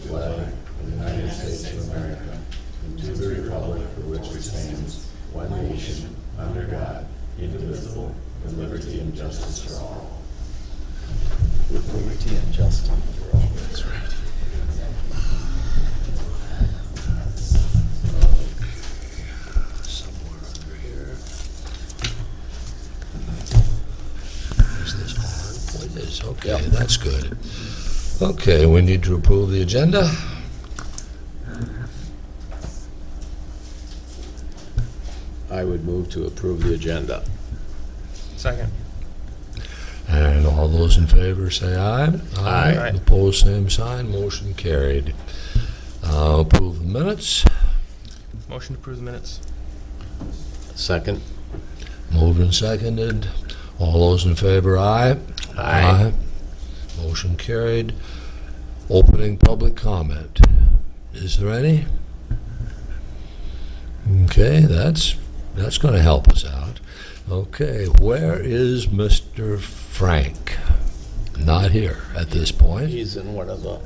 flag of the United States of America and to the republic for which it stands, one nation, under God, indivisible, with liberty and justice for all. With liberty and justice for all. That's right. Somewhere under here. Is this on? It is. Okay, that's good. Okay, we need to approve the agenda. I would move to approve the agenda. Second. And all those in favor say aye. Aye. Opposed, same sign. Motion carried. Approve the minutes. Motion to approve the minutes. Second. Moved and seconded. All those in favor, aye. Aye. Motion carried. Opening public comment. Is there any? Okay, that's going to help us out. Okay, where is Mr. Frank? Not here at this point. He's in one of the...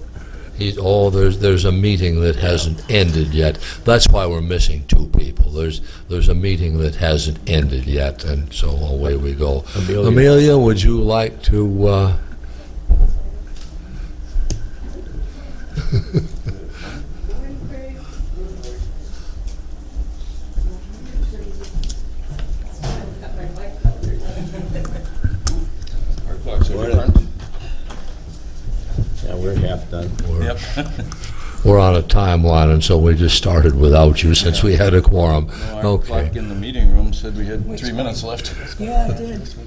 There's a meeting that hasn't ended yet. That's why we're missing two people. There's a meeting that hasn't ended yet, and so away we go. Amelia, would you like to? Yeah, we're half done. We're on a timeline, and so we just started without you since we had a quorum. Well, our Okay. clock in the meeting room said we had 3 minutes left. Yeah, I did. So,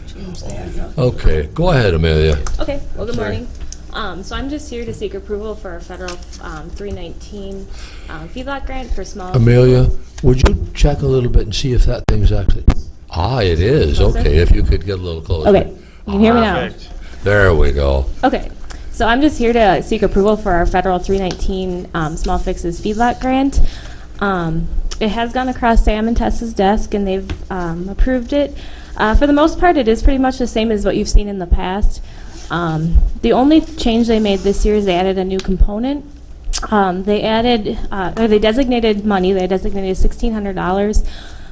change that. Okay, go ahead, Amelia. Okay, well, good Sorry. morning. So I'm just here to seek approval for a federal 319 feedlot grant for small. Amelia, would you check a little bit and see if that thing's actually... It is. Closer? Okay, if you could get a little closer. Okay, you can hear me now? Perfect. There we go. Okay, so I'm just here to seek approval for our federal 319 small fixes feedlot grant. It has gone across Sam and Tessa's desk, and they've approved it. For the most part, it is pretty much the same as what you've seen in the past. The only change they made this year is they added a new component. They added, or they designated money, they designated $1,600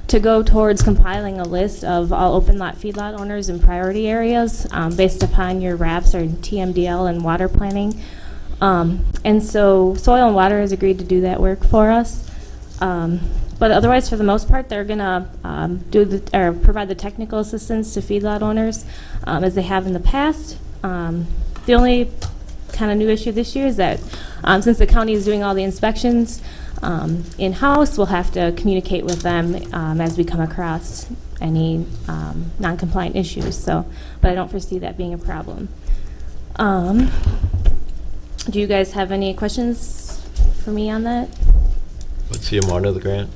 to go towards compiling a list of all open lot feedlot owners in priority areas based upon your RAPS or TMDL and water planning. And so Soil and Water has agreed to do that work for us. But otherwise, for the most part, they're going to provide the technical assistance to feedlot owners as they have in the past. The only kind of new issue this year is that since the county is doing all the inspections in-house, we'll have to communicate with them as we come across any non-compliant issues. So, but I don't foresee that being a problem. Do you guys have any questions for me on that? What's the amount of the grant?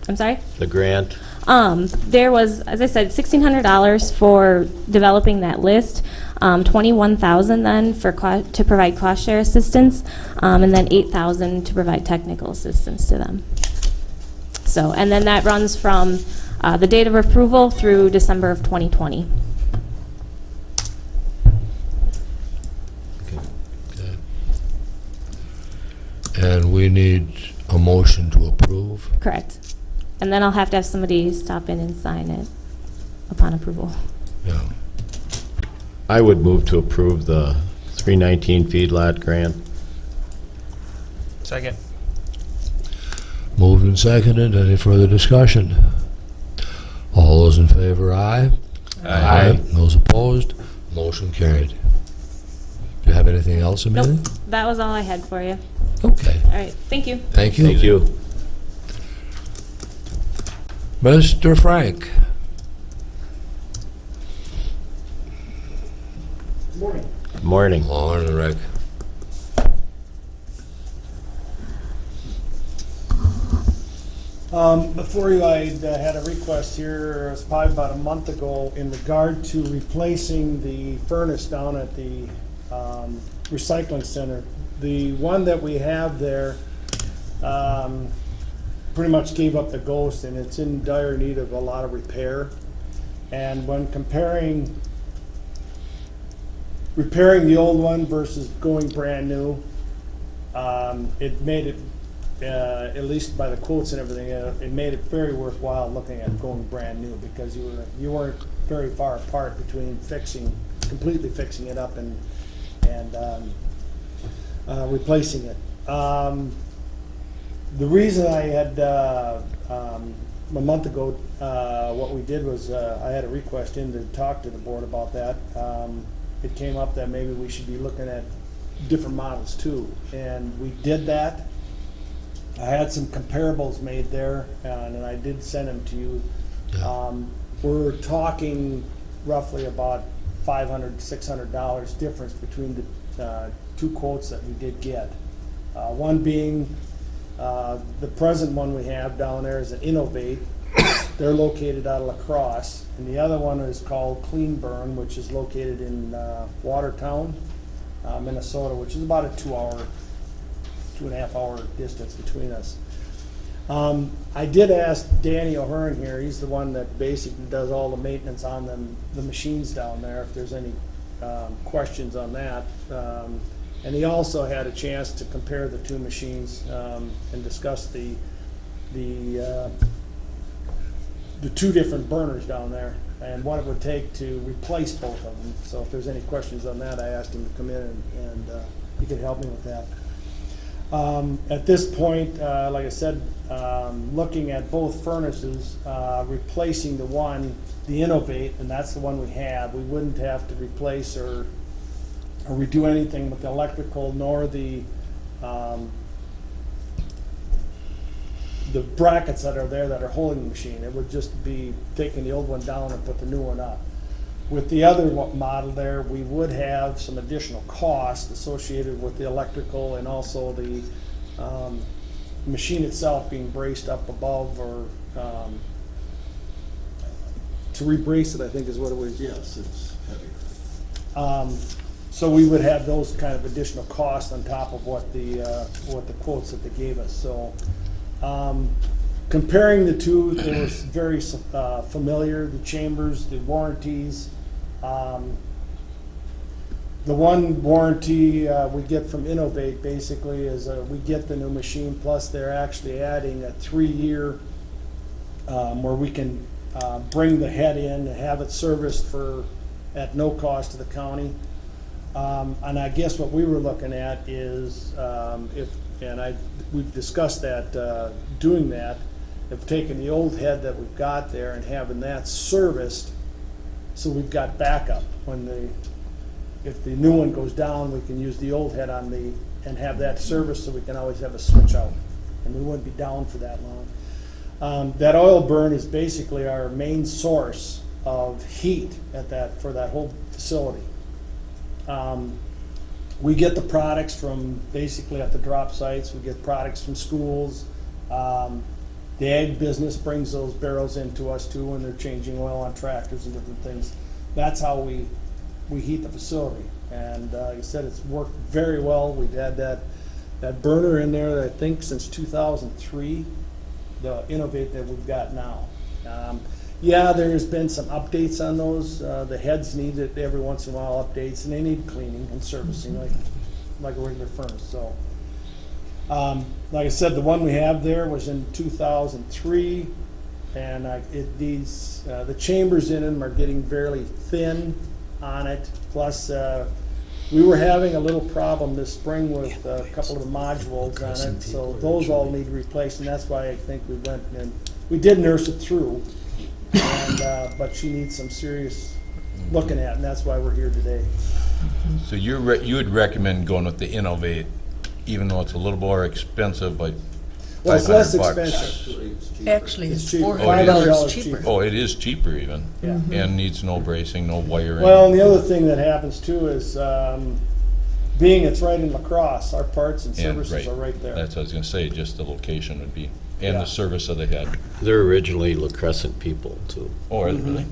I'm sorry? The grant? There was, as I said, $1,600 for developing that list, $21,000 then for to provide cost share assistance, and then $8,000 to provide technical assistance to them. So, and then that runs from the date of approval through December of 2020. Okay. And we need a motion to approve. Correct. And then I'll have to have somebody stop in and sign it upon approval. Yeah. I would move to approve the 319 feedlot grant. Second. Moved and seconded. Any further discussion? All those in favor, aye. Aye. Those opposed, motion carried. Do you have anything else, Amelia? Nope, that was all I had for you. Okay. All right, thank you. Thank you. Thank you. Mr. Frank. Morning. Morning, Rick. Before you, I had a request here, it was probably about a month ago, in regard to replacing the furnace down at the recycling center. The one that we have there pretty much gave up the ghost, and it's in dire need of a lot of repair. And when comparing repairing the old one versus going brand new. It made it, at least by the quotes and everything, it made it very worthwhile looking at going brand new, because you weren't very far apart between completely fixing it up and replacing it. The reason I had, a month ago, what we did was, I had a request in to talk to the board about that. It came up that maybe we should be looking at different models too, and we did that. I had some comparables made there, and I did send them to you. We're talking roughly about $500, $600 difference between the two quotes that we did get. One being, the present one we have down there is an Innovate. They're located out of La Crosse, and the other one is called Clean Burn, which is located in Watertown, Minnesota, which is about a 2.5 hour distance between us. I did ask Danny O'Hearn here, he's the one that basically does all the maintenance on the machines down there, if there's any questions on that. And he also had a chance to compare the two machines and discuss the two different burners down there and what it would take to replace both of them. So if there's any questions on that, I asked him to come in and he could help me with that. At this point, like I said, looking at both furnaces, replacing the Innovate, and that's the one we have, we wouldn't have to replace or redo anything with the electrical nor the brackets that are there that are holding the machine. It would just be taking the old one down and put the new one up. With the other model there, we would have some additional cost associated with the electrical and also the machine itself being braced up above, or to rebrace it, I think is what it was. Yes, it's heavy. So we would have those kind of additional costs on top of what the quotes that they gave us. So comparing the two, they were very familiar, the chambers, the warranties. The one warranty we get from Innovate basically is we get the new machine, plus they're actually adding a 3-year where we can bring the head in and have it serviced at no cost to the county. And I guess what we were looking at is we've discussed that, doing that, of taking the old head that we've got there and having that serviced, so we've got backup. If the new one goes down, we can use the old head and have that serviced, so we can always have a switch out, and we wouldn't be down for that long. That oil burn is basically our main source of heat for that whole facility. We get the products from basically at the drop sites. We get products from schools. The ag business brings those barrels into us too when they're changing oil on tractors and different things. That's how we heat the facility. And like I said, it's worked very well. We've had that burner in there, I think, since 2003, the Innovate that we've got now. Yeah, there's been some updates on those. The heads need it every once in a while, updates, and they need cleaning and servicing like a regular furnace. So, like I said, the one we have there was in 2003, and the chambers in them are getting fairly thin on it. Plus, we were having a little problem this spring with a couple of the modules on it, so those all need replaced, and that's why I think we went and we did nurse it through. But she needs some serious looking at, and that's why we're here today. So you would recommend going with the Innovate, even though it's a little more expensive, but Well, it's less $500. expensive. Actually, it's cheaper. $400 $500 cheaper. Oh, it is cheaper even, Yeah. and needs no bracing, no wiring. Well, and the other thing that happens too is, being it's right in La Crosse, our parts and services are right there. That's what I was gonna say, just the location would be, and Yeah. the service of the head. They're originally La Crescent people, too. Or really?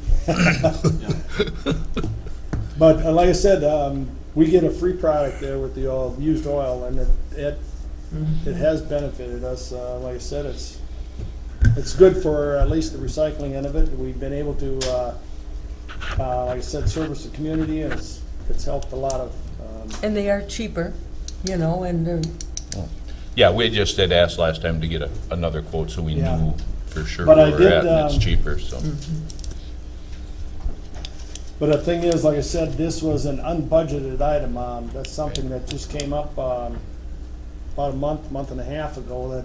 But like I said, we get a free product there with the used oil, and it has benefited us. Like I said, it's good for at least the recycling end of it. We've been able to, like I said, service the community, and it's it's helped a lot of, And they are cheaper, you know, and they're, Yeah, we just had asked last time to get another quote, so we Yeah. knew for sure But where I we're did, at, and it's cheaper, so. but the thing is, like I said, this was an unbudgeted item. That's something that just came up about a month and a half ago that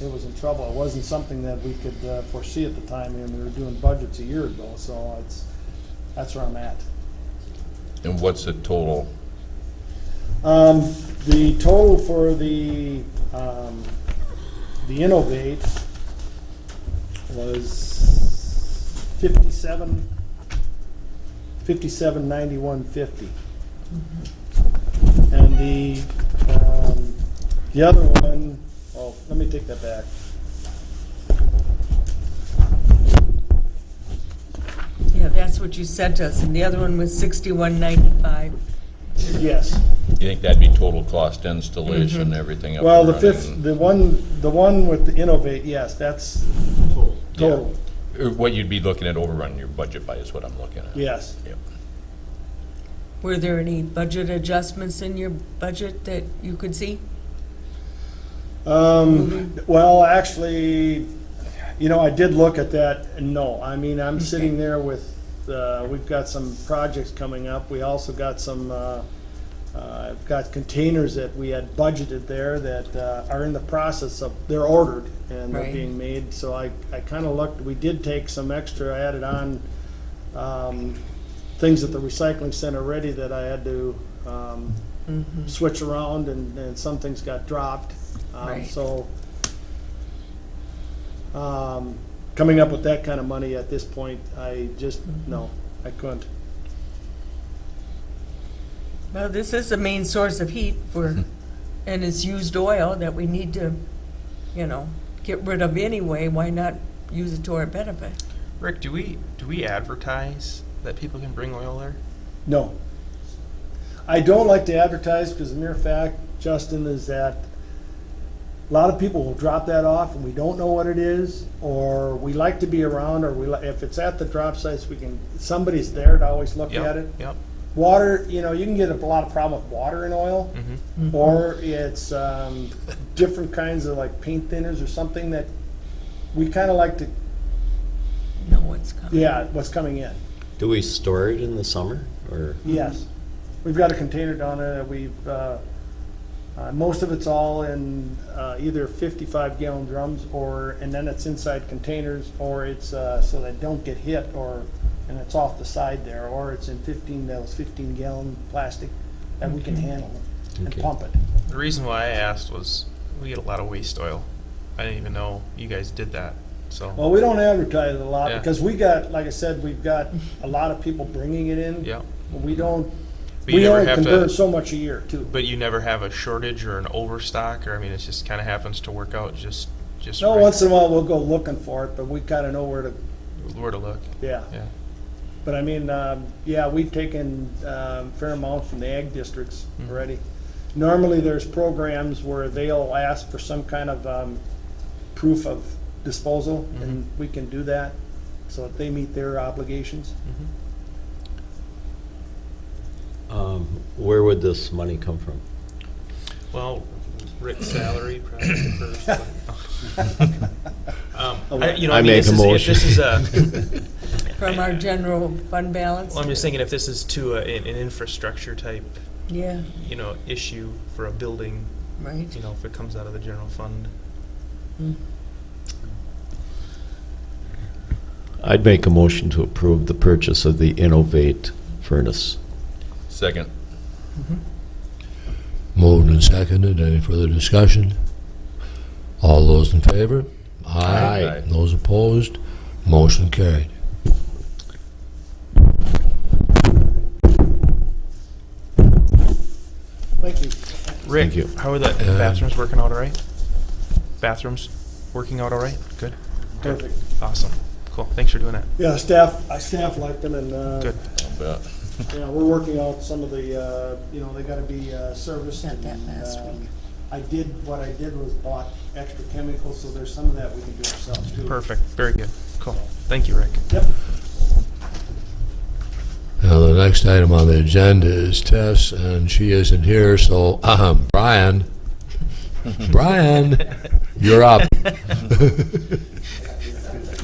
it was in trouble. It wasn't something that we could foresee at the time, and we were doing budgets a year ago, so that's where I'm at. And what's the total? The total for the Innovate was $57,9150. And the other one, oh, let me take that back. yeah, that's what you sent us, and the other one was 61.95. Yes. You think that'd be total cost installation, everything up Well, and the running? the one with the Innovate, yes, that's total. Or what you'd be looking at overrunning your budget by is what I'm looking at. Yes. Yep. Were there any budget adjustments in your budget that you could see? Well, actually, you know, I did look at that, and no, I mean, I'm sitting there with, we've got some projects coming up. We also got some, I've got containers that we had budgeted there that are in the process of, they're ordered and they're Right. being made. So I kind of looked, we did take some extra, added on things at the recycling center already that I had to switch around, and some things got dropped. Right. So coming up with that kind of money at this point, I just, no, I couldn't. Well, this is the main source of heat for, and it's used oil that we need to, you know, get rid of anyway. Why not use it to our benefit? Rick, do we advertise that people can bring oil there? No. I don't like to advertise because the mere fact, Justin, is that a lot of people will drop that off and we don't know what it is, or we like to be around, or if it's at the drop sites, somebody's there to always look at it. Yep. Water, you know, you can get a lot of problem with water and oil, or it's different kinds of like paint thinners or something that we kind of like to, Know what's coming. yeah, what's coming in. Do we store it in the summer, or? Yes. We've got a container down there that we've, most of it's all in either 55-gallon drums, and then it's inside containers, or it's so they don't get hit, and it's off the side there, or it's in 15-gallon plastic that we can handle and Okay. pump it. The reason why I asked was we get a lot of waste oil. I didn't even know you guys did that. So Well, we don't advertise it a lot Yeah. because we got, like I said, we've got a lot of people bringing it in. yeah, We don't, but you we never only have can burn to. so much a year too. But you never have a shortage or an overstock, or I mean, it just kind of happens to work out just No, right. once in a while we'll go looking for it, but we kind of know where to, Where to look. yeah. Yeah. But I mean, yeah, we've taken fair amount from the ag districts already. Normally, there's programs where they'll ask for some kind of proof of disposal, and we can do that, so that they meet their obligations. Where would this money come from? Well, Rick's salary probably the first. You know, I I mean, make this a is, motion. If this is a, From our general fund balance? well, I'm just thinking if this is to an infrastructure type, Yeah, you know, issue for a building, right. you know, if it comes out of the general fund. I'd make a motion to approve the purchase of the Innovate furnace. Second. Moved and seconded. Any further discussion? All those in favor? Aye. Those opposed? Motion carried. Thank you. Rick, Thank you. how are the bathrooms working out all right? Bathrooms working out all right? Good? Perfect. Awesome. Cool. Thanks for doing that. Yeah, staff liked them, and Good. I'll bet. yeah, we're working out some of the, you know, they got to be serviced. Got that and, last week. what I did was bought extra chemicals, so there's some of that we can do ourselves too. Perfect. Very good. Cool. Thank you, Rick. Yep. Now, the next item on the agenda is Tess, and she isn't here, so, Brian. Brian, you're up.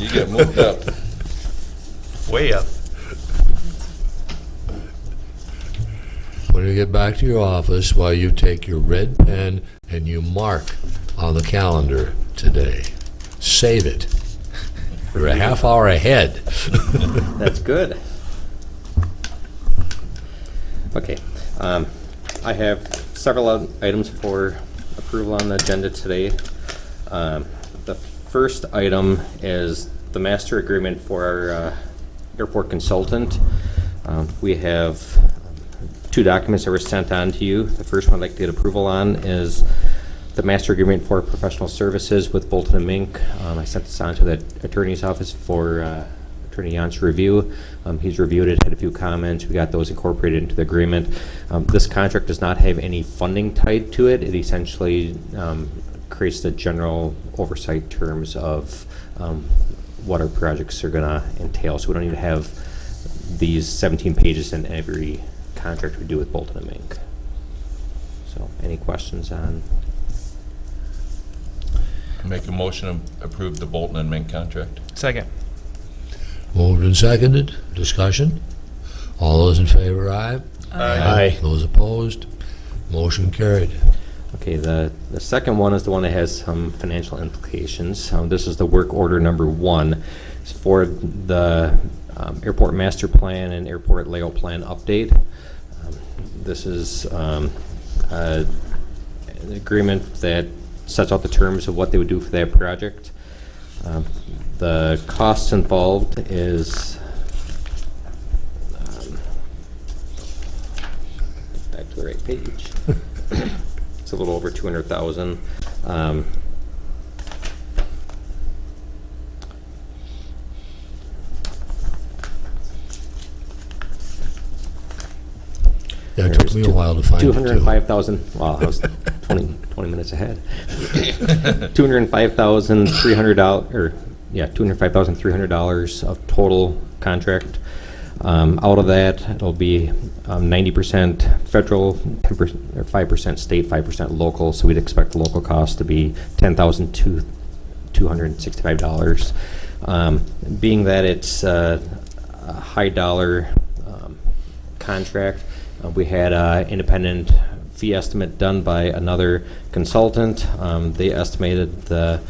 You get moved up. Way up. When you get back to your office, while you take your red pen and you mark on the calendar today, save it. You're a half hour ahead. That's good. Okay. I have several items for approval on the agenda today. The first item is the master agreement for our airport consultant. We have two documents that were sent on to you. The first one I'd like to get approval on is the master agreement for professional services with Bolton and Mink. I sent this on to the attorney's office for Attorney Jan's review. He's reviewed it, had a few comments. We got those incorporated into the agreement. This contract does not have any funding tied to it. It essentially creates the general oversight terms of what our projects are going to entail. So we don't need to have these 17 pages in every contract we do with Bolton and Mink. So any questions on? Make a motion to approve the Bolton and Mink contract. Second. Moved and seconded. Discussion? All those in favor, aye. Aye. Those opposed? Motion carried. Okay, the second one is the one that has some financial implications. This is the work order number 1. It's for the airport master plan and airport layout plan update. This is an agreement that sets out the terms of what they would do for that project. The costs involved is back to the right page. It's a little over 200,000. Yeah, it took me a while to find it, too. 205,000. Wow, I was 20 minutes ahead. $205,300, or yeah, $205,300 of total contract. Out of that, it'll be 90% federal, 10% or 5% state, 5% local. So we'd expect the local cost to be $10,265. Being that it's a high dollar contract, we had an independent fee estimate done by another consultant. They estimated the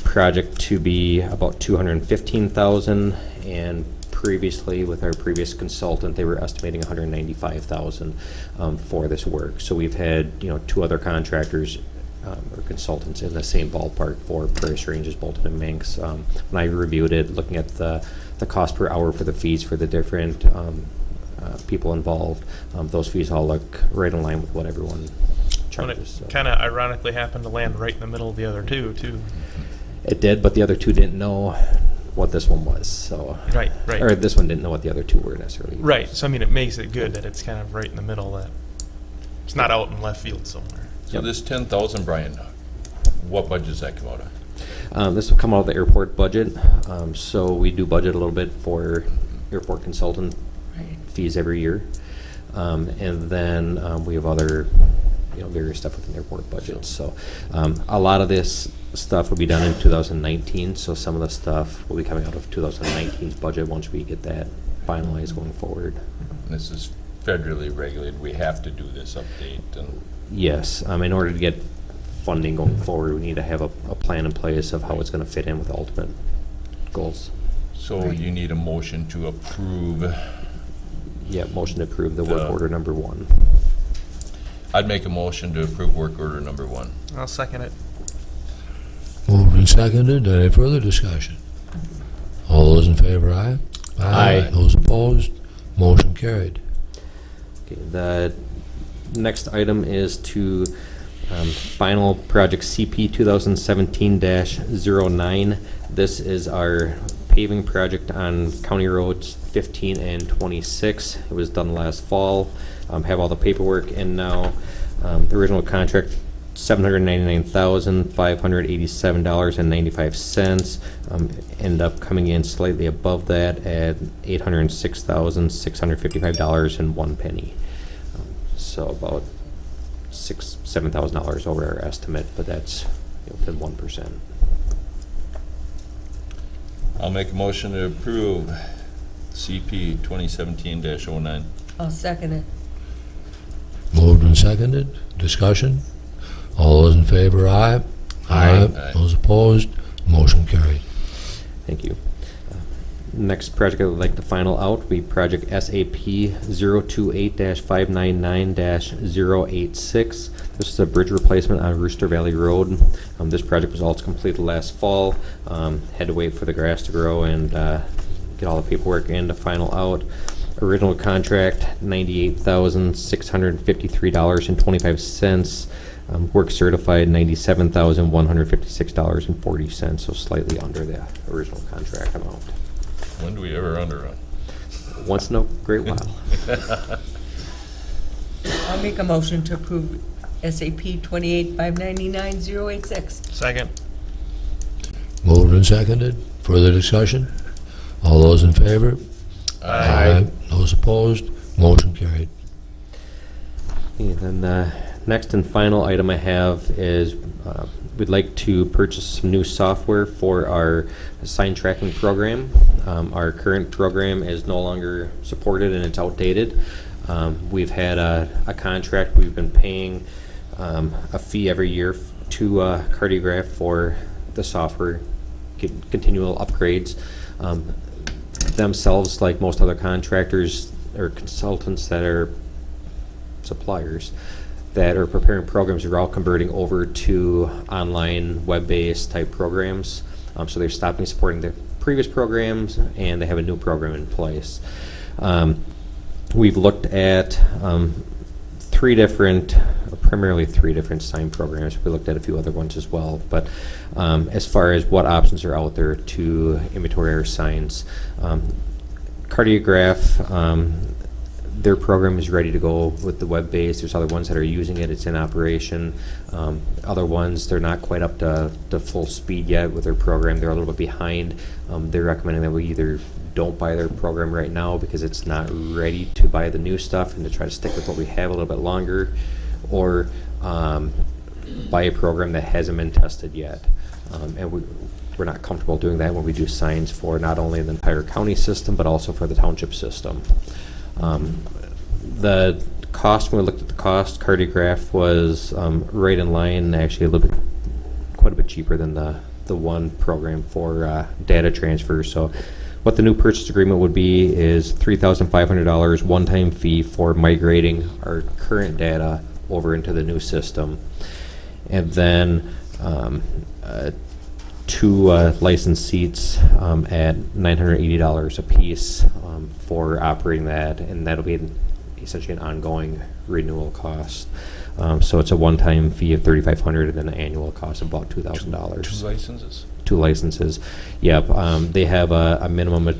project to be about $215,000, and previously with our previous consultant, they were estimating $195,000 for this work. So we've had two other contractors or consultants in the same ballpark for Prairie Ranges, Bolton and Minks. When I reviewed it, looking at the cost per hour for the fees for the different people involved, those fees all look right in line with what everyone charges. It kind of ironically happened to land right in the middle of the other two, too. It did, but the other two didn't know what this one was. So Right. Or this one didn't know what the other two were necessarily. Right. So, I mean, it makes it good that it's kind of right in the middle, that it's not out in left field somewhere. So this 10,000, Brian, what budget does that come out of? This will come out of the airport budget. So we do budget a little bit for airport consultant fees every year. And then we have other various stuff within the airport budget. So a lot of this stuff will be done in 2019. So some of the stuff will be coming out of 2019's budget once we get that finalized going forward. This is federally regulated. We have to do this update. And Yes. In order to get funding going forward, we need to have a plan in place of how it's going to fit in with the ultimate goals. so you need a motion to approve. Yeah, motion to approve the work order number 1. I'd make a motion to approve work order number 1. I'll second it. Moved and seconded. Any further discussion? All those in favor, aye. Aye. Those opposed? Motion carried. Okay, the next item is to final project CP 2017-09. This is our paving project on County Roads 15 and 26. It was done last fall. Have all the paperwork in now. The original contract $799,587.95. End up coming in slightly above that at $806,655.01. So about $7,000 over our estimate, but that's within 1%. I'll make a motion to approve CP 2017-09. I'll second it. Moved and seconded. Discussion? All those in favor, aye. Aye. Those opposed, motion carried. Thank you. Next project I would like to final out would be project SAP 028-599-086. This is a bridge replacement on Rooster Valley Road. This project was also completed last fall. Had to wait for the grass to grow and get all the paperwork in to final out. Original contract, $98,653.25. Work certified, $97,156.40, so slightly under the original contract amount. When do we ever underrun? Once in a great while. I'll make a motion to approve SAP 28-599-086. Second. Moved and seconded. Further discussion? All those in favor? Aye. Those opposed, motion carried. And then the next and final item I have is we'd like to purchase some new software for our sign tracking program. Our current program is no longer supported and it's outdated. We've had a contract, we've been paying a fee every year to Cardiograph for the software, continual upgrades. Themselves, like most other contractors or consultants that are suppliers that are preparing programs, are all converting over to online web-based type programs. So they're stopping supporting their previous programs and they have a new program in place. We've looked at primarily three different sign programs. We looked at a few other ones as well, but as far as what options are out there to inventory our signs, Cardiograph, their program is ready to go with the web-based. There's other ones that are using it. It's in operation. Other ones, they're not quite up to full speed yet with their program. They're a little bit behind. They're recommending that we either don't buy their program right now because it's not ready to buy the new stuff and to try to stick with what we have a little bit longer, or buy a program that hasn't been tested yet. And we're not comfortable doing that when we do signs for not only the entire county system but also for the township system. The cost, when we looked at the cost, Cardiograph was right in line, actually quite a bit cheaper than the one program for data transfer. So what the new purchase agreement would be is $3,500 one-time fee for migrating our current data over into the new system, and then 2 licensed seats at $980 a piece for operating that, and that'll be essentially an ongoing renewal cost. So it's a one-time fee of $3,500 and then an annual cost of about $2,000. 2 licenses? 2 licenses. Yep. They have a minimum of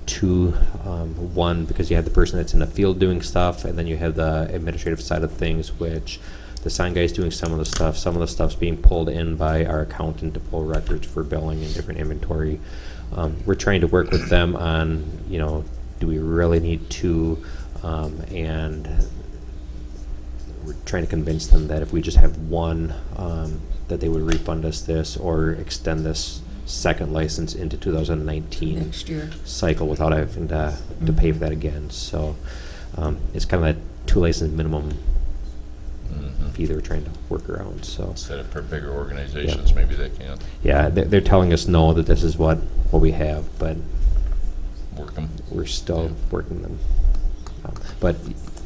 2, one because you have the person that's in the field doing stuff, and then you have the administrative side of things, which the sign guy's doing some of the stuff. Some of the stuff's being pulled in by our accountant to pull records for billing and different inventory. We're trying to work with them on, do we really need 2? And we're trying to convince them that if we just have 1, that they would refund us this or extend this second license into 2019 Next year. cycle without having to pay for that again. So it's kind of that 2 license minimum fee they're trying to work around. So Instead of for bigger organizations, maybe they can't yeah, they're telling us no, that this is what we have, but work them. we're still working them. But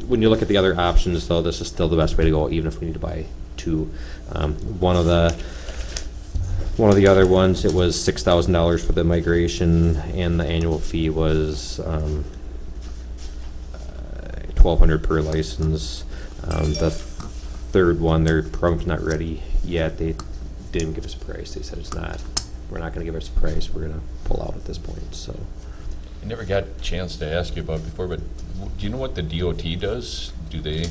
when you look at the other options, though, this is still the best way to go, even if we need to buy 2. One of the other ones, it was $6,000 for the migration, and the annual fee was $1,200 per license. The third one, their program's not ready yet. They didn't give us a price. They said we're not going to give us a price. We're going to pull out at this point. So I never got a chance to ask you about it before, but do you know what the DOT does? Do they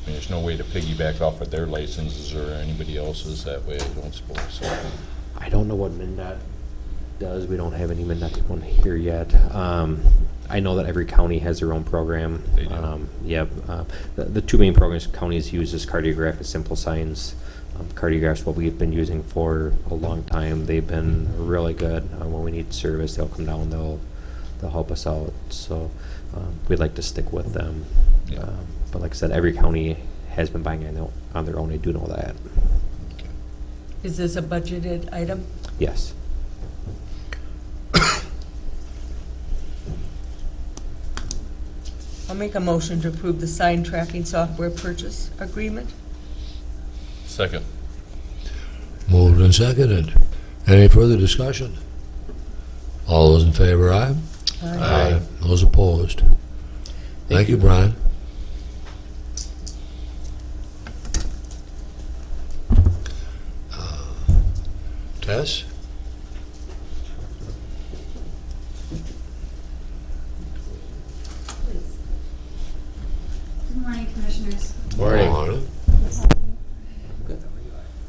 mean, there's no way to piggyback off of their licenses or anybody else's that way, I don't suppose, so. I don't know what MnDOT does. We don't have any MnDOT people in here yet. I know that every county has their own program. They do. Yep. The two main programs counties use is Cardiograph and Simple Signs. Cardiograph's what we've been using for a long time. They've been really good. When we need service, they'll come down. They'll help us out. So we'd like to stick with them. Yeah. But like I said, every county has been buying on their own. I do know that. Is this a budgeted item? Yes. I'll make a motion to approve the sign tracking software purchase agreement. Second. Moved and seconded. Any further discussion? All those in favor, aye? Aye. Those opposed? Thank you, Brian. Tess? Good morning, Commissioners. Morning.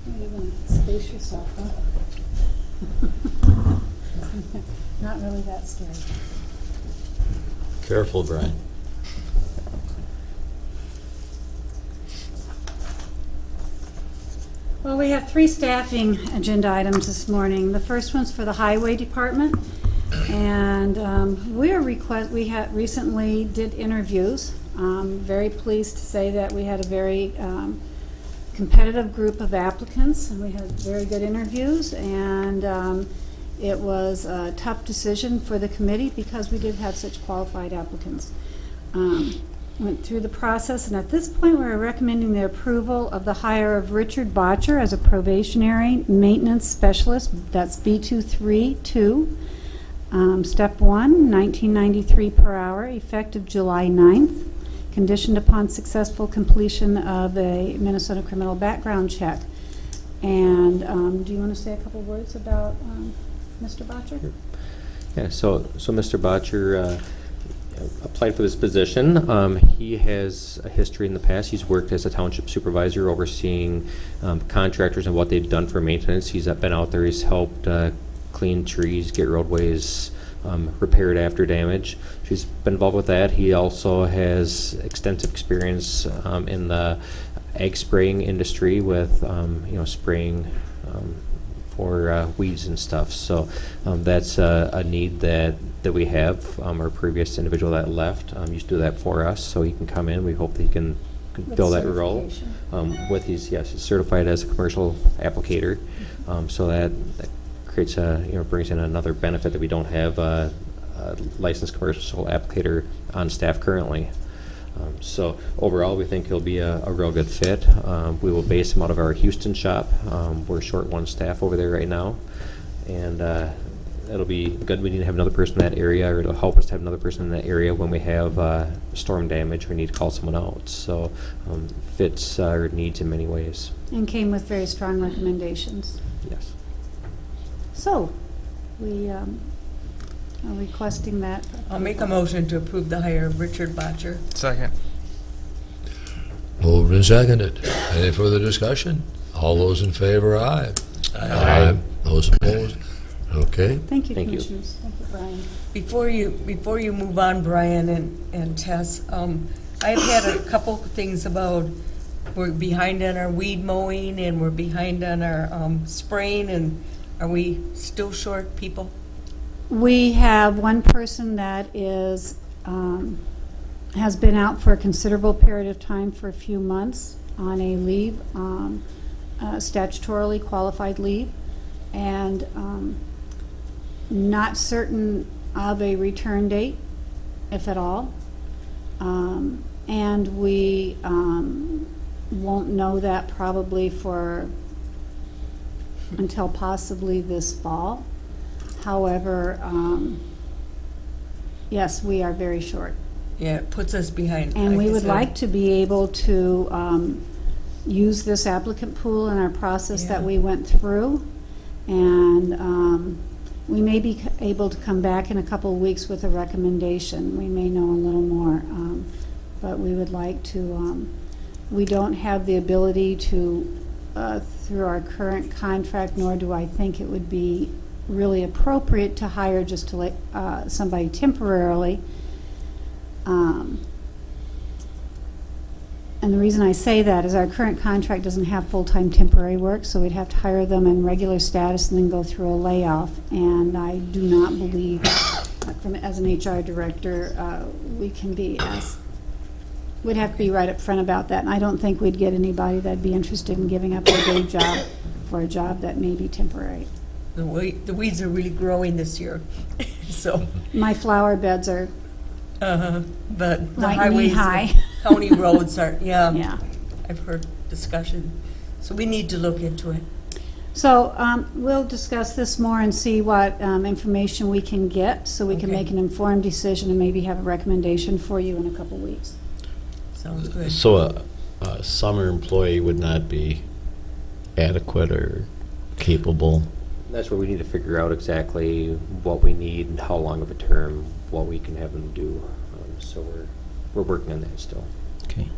Don't even space yourself, huh? Not really that scary. Careful, Brian. Well, we have 3 staffing agenda items this morning. The first one's for the Highway Department, and we recently did interviews. Very pleased to say that we had a very competitive group of applicants, and we had very good interviews, and it was a tough decision for the committee because we did have such qualified applicants. Went through the process, and at this point we're recommending the approval of the hire of Richard Botcher as a probationary maintenance specialist. That's B232. Step 1, $19.93 per hour, effective July 9th, conditioned upon successful completion of a Minnesota criminal background check. And do you want to say a couple words about Mr. Botcher? Sure. Yeah, so Mr. Botcher applied for this position. He has a history in the past. He's worked as a township supervisor overseeing contractors and what they've done for maintenance. He's been out there. He's helped clean trees, get roadways repaired after damage. He's been involved with that. He also has extensive experience in the ag spraying industry with spraying for weeds and stuff. So that's a need that we have. Our previous individual that left used to do that for us, so he can come in. We hope that he can fill that role. With he's certified as a commercial applicator, so that creates brings in another benefit that we don't have a licensed commercial applicator on staff currently. So overall, we think he'll be a real good fit. We will base him out of our Houston shop. We're short 1 staff over there right now, and it'll be good. We need to have another person in that area, or it'll help us to have another person in that area when we have storm damage or need to call someone out. So fits our needs in many ways. And came with very strong recommendations. Yes. So, we are requesting that. I'll make a motion to approve the hire of Richard Botcher. Second. Moved and seconded. Any further discussion? All those in favor, aye. Aye. Those opposed? Okay. Thank you, Thank you. Commissioners. Thank you, Brian. Before you move on, Brian and Tess, I've had a couple things about we're behind on our weed mowing and we're behind on our spraying, and are we still short people? We have one person that is has been out for a considerable period of time, for a few months, on a leave, statutorily qualified leave, and not certain of a return date, if at all. And we won't know that probably until possibly this fall. However, yes, we are very short. Yeah, it puts us behind. And we I would said. like to be able to use this applicant pool in our process that Yeah. we went through. And we may be able to come back in a couple of weeks with a recommendation. We may know a little more. But we would like to we don't have the ability to, through our current contract, nor do I think it would be really appropriate to hire just to let somebody temporarily. And the reason I say that is our current contract doesn't have full-time temporary work, so we'd have to hire them in regular status and then go through a layoff. And I do not believe, as an HR director, we can be we'd have to be right up front about that. And I don't think we'd get anybody that'd be interested in giving up their day job for a job that may be temporary. The weeds are really growing this year, so. My flower beds are, But the Like highways, knee-high. and county roads are, yeah. I've heard discussion. So we need to look into it. So we'll discuss this more and see what information we can get, so we can Okay. make an informed decision and maybe have a recommendation for you in a couple weeks. Sounds good. So a summer employee would not be adequate or capable? That's where we need to figure out exactly what we need and how long of a term, what we can have them do. So we're working on that still. Okay.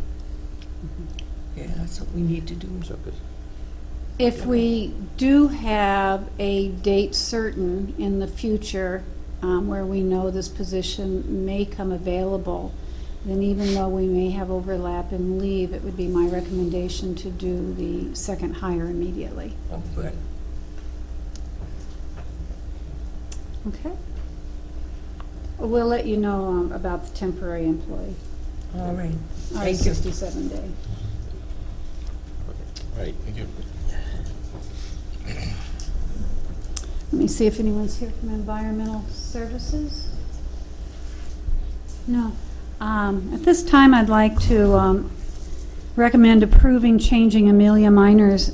Yeah, that's what we need to do. So, 'cause If we do have a date certain in the future where we know this position may come available, then even though we may have overlap in leave, it would be my recommendation to do the second hire immediately. Oh, good. Okay? We'll let you know about the temporary employee, All right. our Thank you. 67-day. Right. Thank you. Let me see if anyone's here from Environmental Services. No. At this time, I'd like to recommend approving changing Amelia Miners.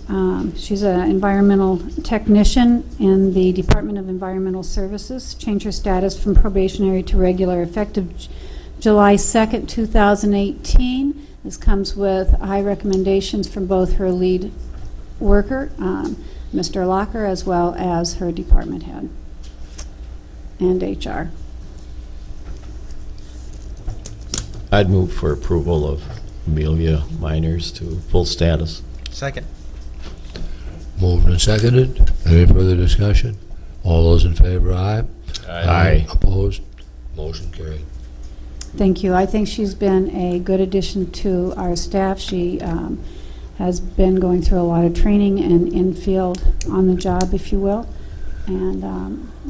She's an environmental technician in the Department of Environmental Services. Change her status from probationary to regular effective July 2nd, 2018. This comes with high recommendations from both her lead worker, Mr. Locker, as well as her department head and HR. I'd move for approval of Amelia Miners to full status. Second. Moved and seconded. Any further discussion? All those in favor, aye. Aye. Opposed? Motion carried. Thank you. I think she's been a good addition to our staff. She has been going through a lot of training and in-field on the job, if you will. And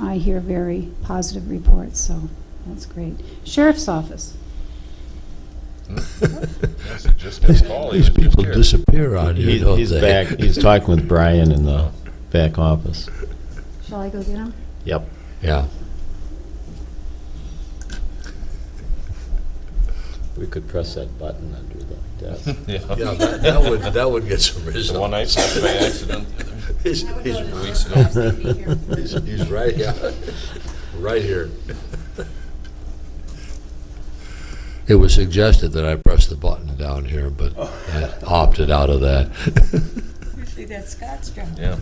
I hear very positive reports, so that's great. Sheriff's Office. Yes, it just gets called. These people disappear on you, don't He's they? back, he's talking with Brian in the back office. Shall I go get him? Yep. Yeah. We could press that button under the desk. Yeah, that would get some The results. one I saw by accident He's 2 weeks ago. he's right, yeah, right here. It was suggested that I press the button down here, but I opted out of that. Usually that's Scott's job. Yeah.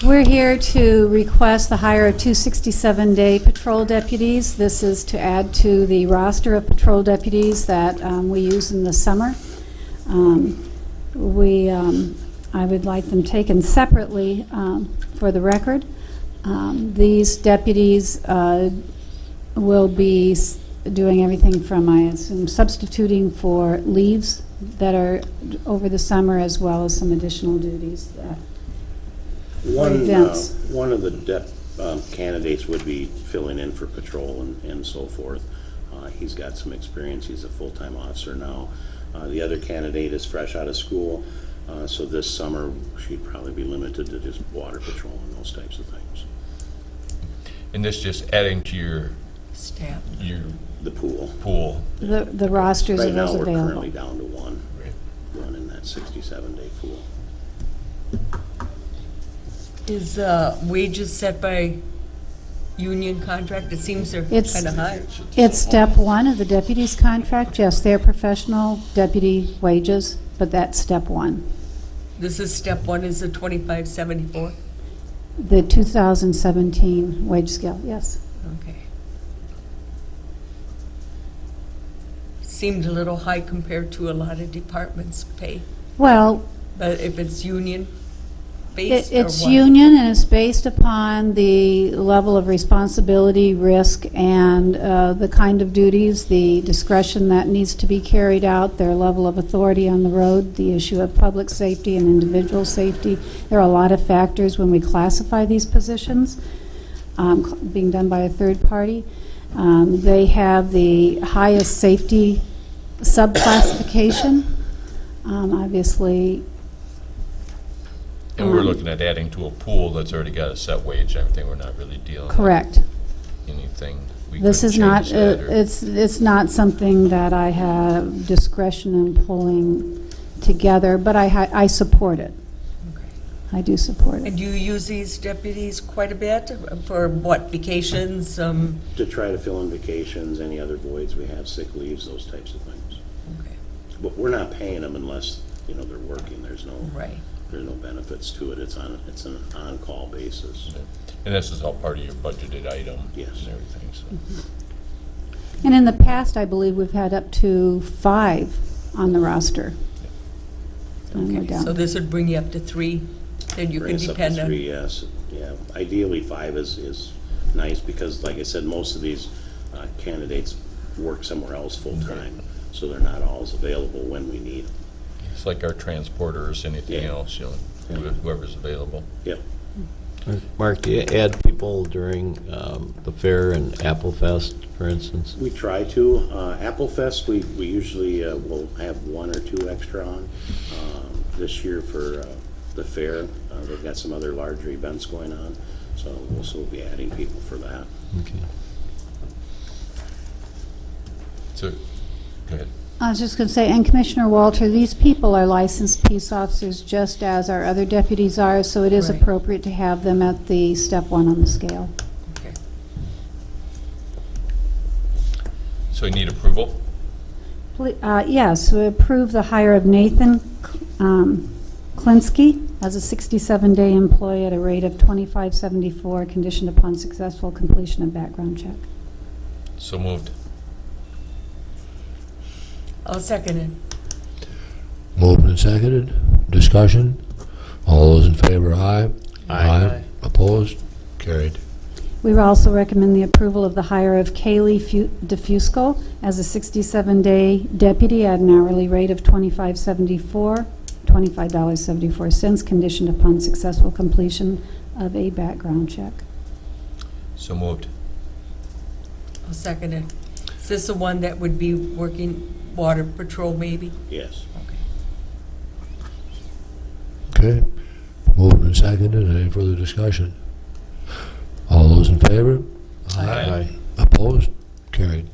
We're here to request the hire of 2 67-day patrol deputies. This is to add to the roster of patrol deputies that we use in the summer. I would like them taken separately for the record. These deputies will be doing everything from, I assume, substituting for leaves that are over the summer, as well as some additional duties that events. One of the candidates would be filling in for patrol and so forth. He's got some experience. He's a full-time officer now. The other candidate is fresh out of school, so this summer she'd probably be limited to just water patrol and those types of things. And this just adding to your Staff. The pool. The rosters Right of now, those we're available. currently down to one in that 67-day pool. Is wages set by union contract? It seems they're It's- kind of high. It's step one of the deputy's contract. Yes, they're professional deputy wages, but that's step one. This is step one, is the 2574? The 2017 wage scale, yes. Okay. seemed a little high compared to a lot of departments' pay. Well, But if it's union based or it's what? union, and it's based upon the level of responsibility, risk, and the kind of duties, the discretion that needs to be carried out, their level of authority on the road, the issue of public safety and individual safety. There are a lot of factors when we classify these positions, being done by a third party. They have the highest safety subclassification. Obviously, And we're looking at adding to a pool that's already got a set wage and everything. We're not really dealing with correct. anything. We This couldn't is not, change that, or- it's not something that I have discretion in pulling together, but I support it. Okay. I do support it. And do you use these deputies quite a bit for what, vacations? To try to fill in vacations, any other voids we have, sick leaves, those types of things. Okay, But we're not paying them unless, they're working. There's no benefits to it. It's an on-call basis. And this is all part of your budgeted item Yes. and everything, so. And in the past, I believe we've had up to 5 on the roster. And we're okay. down. So this would bring you up to 3, then you can Brings up to depend on. 3, yes. Yeah, ideally 5 is nice because, like I said, most of these candidates work somewhere else full-time, so they're not always available when we need them. It's like our transporters, anything Yeah. else, whoever's available. Yep. Mark, do you add people during the fair and Apple Fest, for instance? We try to. Apple Fest, we usually will have 1 or 2 extra on. This year for the fair, they've got some other larger events going on, so we'll be adding people for that. Okay. So, go ahead. I was just going to say, and Commissioner Walter, these people are licensed peace officers just as our other deputies are, so it is Right. appropriate to have them at the step 1 on the scale. Okay. So you need approval? Yes, we approve the hire of Nathan Klinsky as a 67-day employee at a rate of $25.74, conditioned upon successful completion of background check. So moved. I'll second it. Moved and seconded. Discussion. All those in favor, aye. Aye. Opposed? Carried. We also recommend the approval of the hire of Kaylee DeFusco as a 67-day deputy at an hourly rate of $25.74, conditioned upon successful completion of a background check. So moved. I'll second it. Is this the one that would be working water patrol maybe? Yes. Okay. Okay. Moved and seconded. Any further discussion? All those in favor? Aye. Opposed? Carried.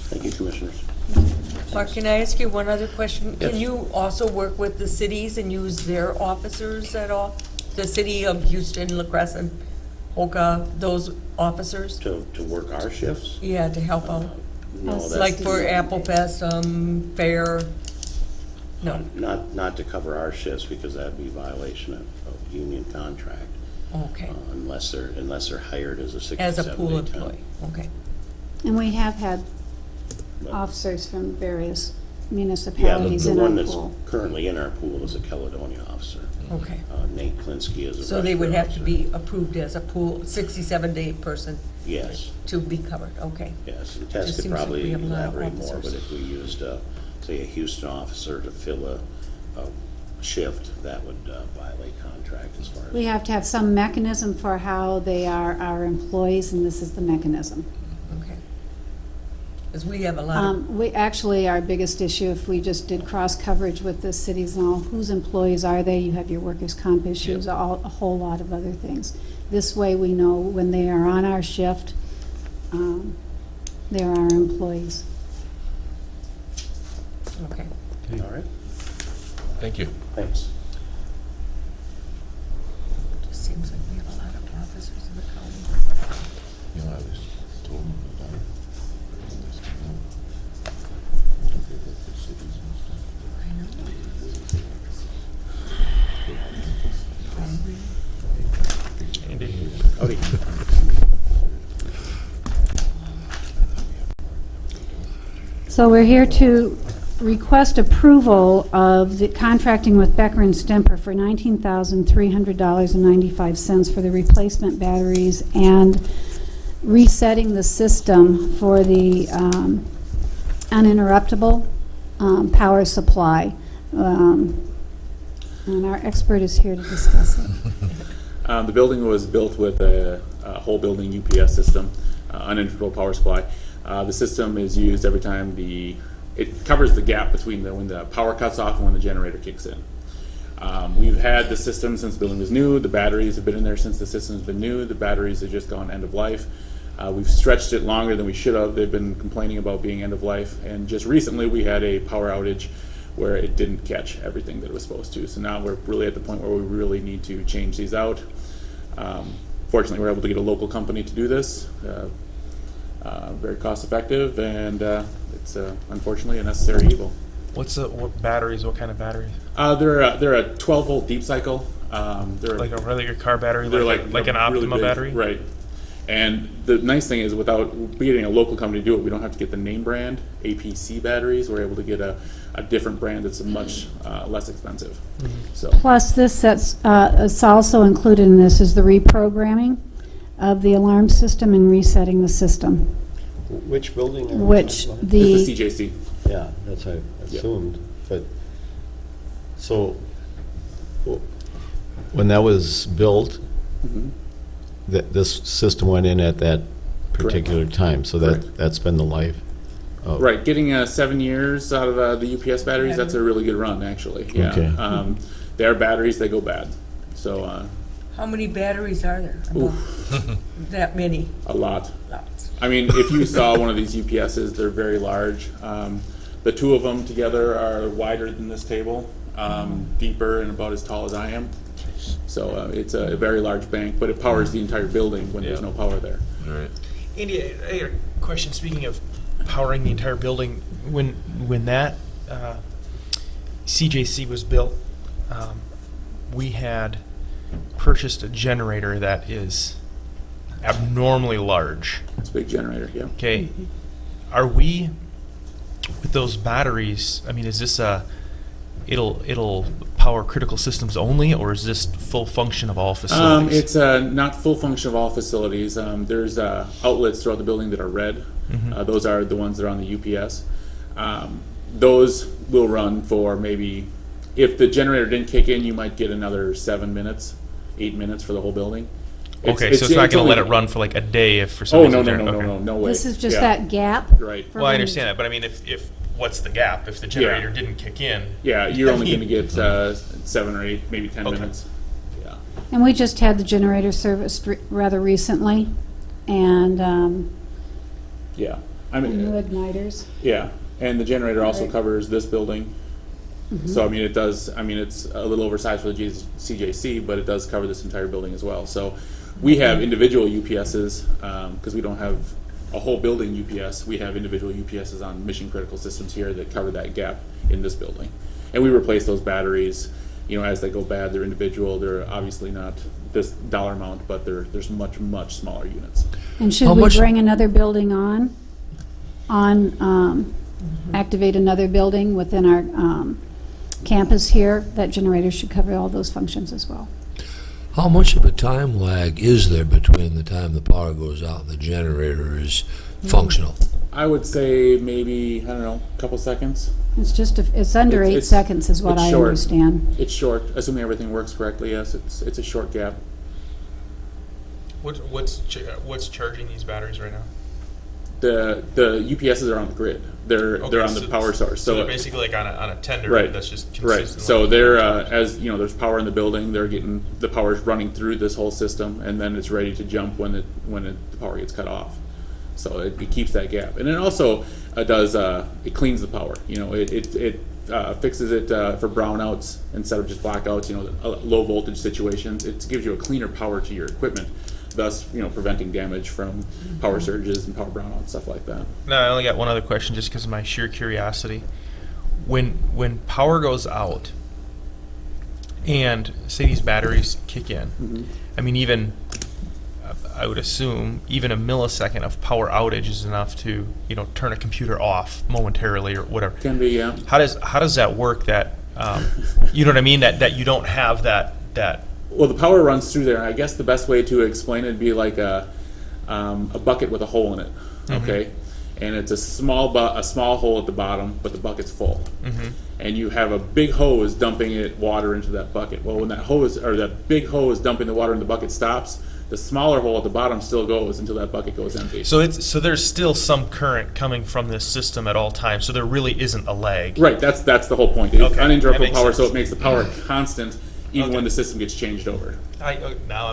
Thank you, Commissioners. Mark, can I ask you one other question? Yes. Can you also work with the cities and use their officers at all? The city of Houston, La Crescent, Oka, those officers? To work our shifts? Yeah, to help out. No, that's. Like for Apple Fest, fair? No. Not to cover our shifts because that'd be violation of union contract. Okay. Unless they're hired as a 67-day As a pool temp. employee, okay. And we have had But- officers from various Yeah, municipalities the in our one that's pool. currently in our pool is a Caledonia officer. Okay. Nate Klinsky is a. So they would Rushford have to officer. be approved as a pool, 67-day person Yes, to be covered, okay. yes. And Just Tess could seems like probably we have a lot of elaborate more, but officers. if we used, say, a Houston officer to fill a shift, that would violate contract as far as. We have to have some mechanism for how they are our employees, and this is the mechanism. Okay. Because we have a lot of, We actually, our biggest issue, if we just did cross coverage with the cities and all, whose employees are they? You have your workers' comp issues, a whole lot of other things. This way, we know when they are on our shift, they're our employees. okay. All right, Thank you. thanks. Just seems like we have a lot of officers in the county. You know, I was told about it. I know. Andy? Howdy. So we're here to request approval of the contracting with Becker and Stemper for $19,300.95 for the replacement batteries and resetting the system for the uninterruptible power supply. And our expert is here to discuss it. The building was built with a whole building UPS system, uninterruptible power supply. The system is used every time it covers the gap between when the power cuts off and when the generator kicks in. We've had the system since the building was new. The batteries have been in there since the system's been new. The batteries have just gone end of life. We've stretched it longer than we should have. They've been complaining about being end of life. And just recently we had a power outage where it didn't catch everything that it was supposed to. So now we're really at the point where we really need to change these out. Fortunately, we're able to get a local company to do this. Very cost effective, and it's unfortunately a necessary evil. What batteries? What kind of batteries? They're a 12-volt deep cycle. They're Like a regular car battery, they're like an really Optima big, battery? right? And the nice thing is, without getting a local company to do it, we don't have to get the name brand APC batteries. We're able to get a different brand that's much less expensive. So Plus, it's also included in this is the reprogramming of the alarm system and resetting the system. Which building are we Which talking about? the it's the CJC. Yeah, that's what I assumed. But, so, when that was built, this system went in at that particular time, so that's been the life of... Right, getting 7 years out of the UPS batteries, that's a really good run, actually. Yeah. Okay. They are batteries, they go bad. So How many batteries are there? About that many? a lot. Lots. I mean, if you saw one of these UPSs, they're very large. The two of them together are wider than this table, deeper and about as tall as I am. So it's a very large bank, but it powers the entire building when there's no power there. Right. Andy, I got a question. Speaking of powering the entire building, when that CJC was built, we had purchased a generator that is abnormally large. It's a big generator, yeah. Okay, are we with those batteries? I mean, is this it'll power critical systems only, or is this full function of all facilities? It's not full function of all facilities. There's outlets throughout the building that are red. Those are the ones that are on the UPS. Those will run for maybe, if the generator didn't kick in, you might get another 7 minutes, 8 minutes for the whole building. Okay, so it's not going to let it run for like a day if for some Oh, reason. no way. This is just Yeah. that gap. Right. for Well, I when- understand that, but I mean, if what's the gap? If the generator didn't kick in, Yeah, you're only going to get 7 or 8, maybe 10 Okay. minutes. Yeah. And we just had the generator serviced rather recently, and Yeah. I new mean, igniters. yeah. And the generator also Right. covers this building. So, I mean, it does, I mean, it's a little oversized for the CJC, but it does cover this entire building as well. So we have individual UPSs, because we don't have a whole building UPS. We have individual UPSs on mission critical systems here that cover that gap in this building. And we replace those batteries, as they go bad. They're individual. They're obviously not this dollar amount, but there's much, much smaller units. And should How we much- bring another building activate another building within our campus here, that generator should cover all those functions as well. How much of a time lag is there between the time the power goes out and the generator is functional? I would say maybe, I don't know, a couple seconds. It's just, it's under 8 seconds is what it's I short. understand. It's short, assuming everything works correctly, yes, it's a short gap. what's charging these batteries right now? The UPSs are on the grid. They're on the power source. So they're basically like on a tender right, that's just right. consistent. So they're there's power in the building. They're getting the power's running through this whole system, and then it's ready to jump when the power gets cut off. So it keeps that gap, and it also does it cleans the power. It fixes it for brownouts instead of just blackouts. Low voltage situations. It gives you a cleaner power to your equipment, thus preventing damage from power surges and power brownouts, stuff like that. No, I only got one other question, just because of my sheer curiosity. When power goes out, and say these batteries kick in, I mean, even I would assume even a millisecond of power outage is enough to, turn a computer off momentarily or whatever. Can be, yeah. How does that work? That you know what I mean? That you don't have that. Well, the power runs through there. I guess the best way to explain it would be like a bucket with a hole in it. Okay, and it's a small hole at the bottom, but the bucket's full. And you have a big hose dumping water into that bucket. Well, when that big hose dumping the water in the bucket stops, the smaller hole at the bottom still goes until that bucket goes empty. So there's still some current coming from this system at all times. So there really isn't a lag. Right. That's the whole point. It's Okay, uninterruptible that power, makes so sense. it makes the power constant even when the system gets changed over. Now I'm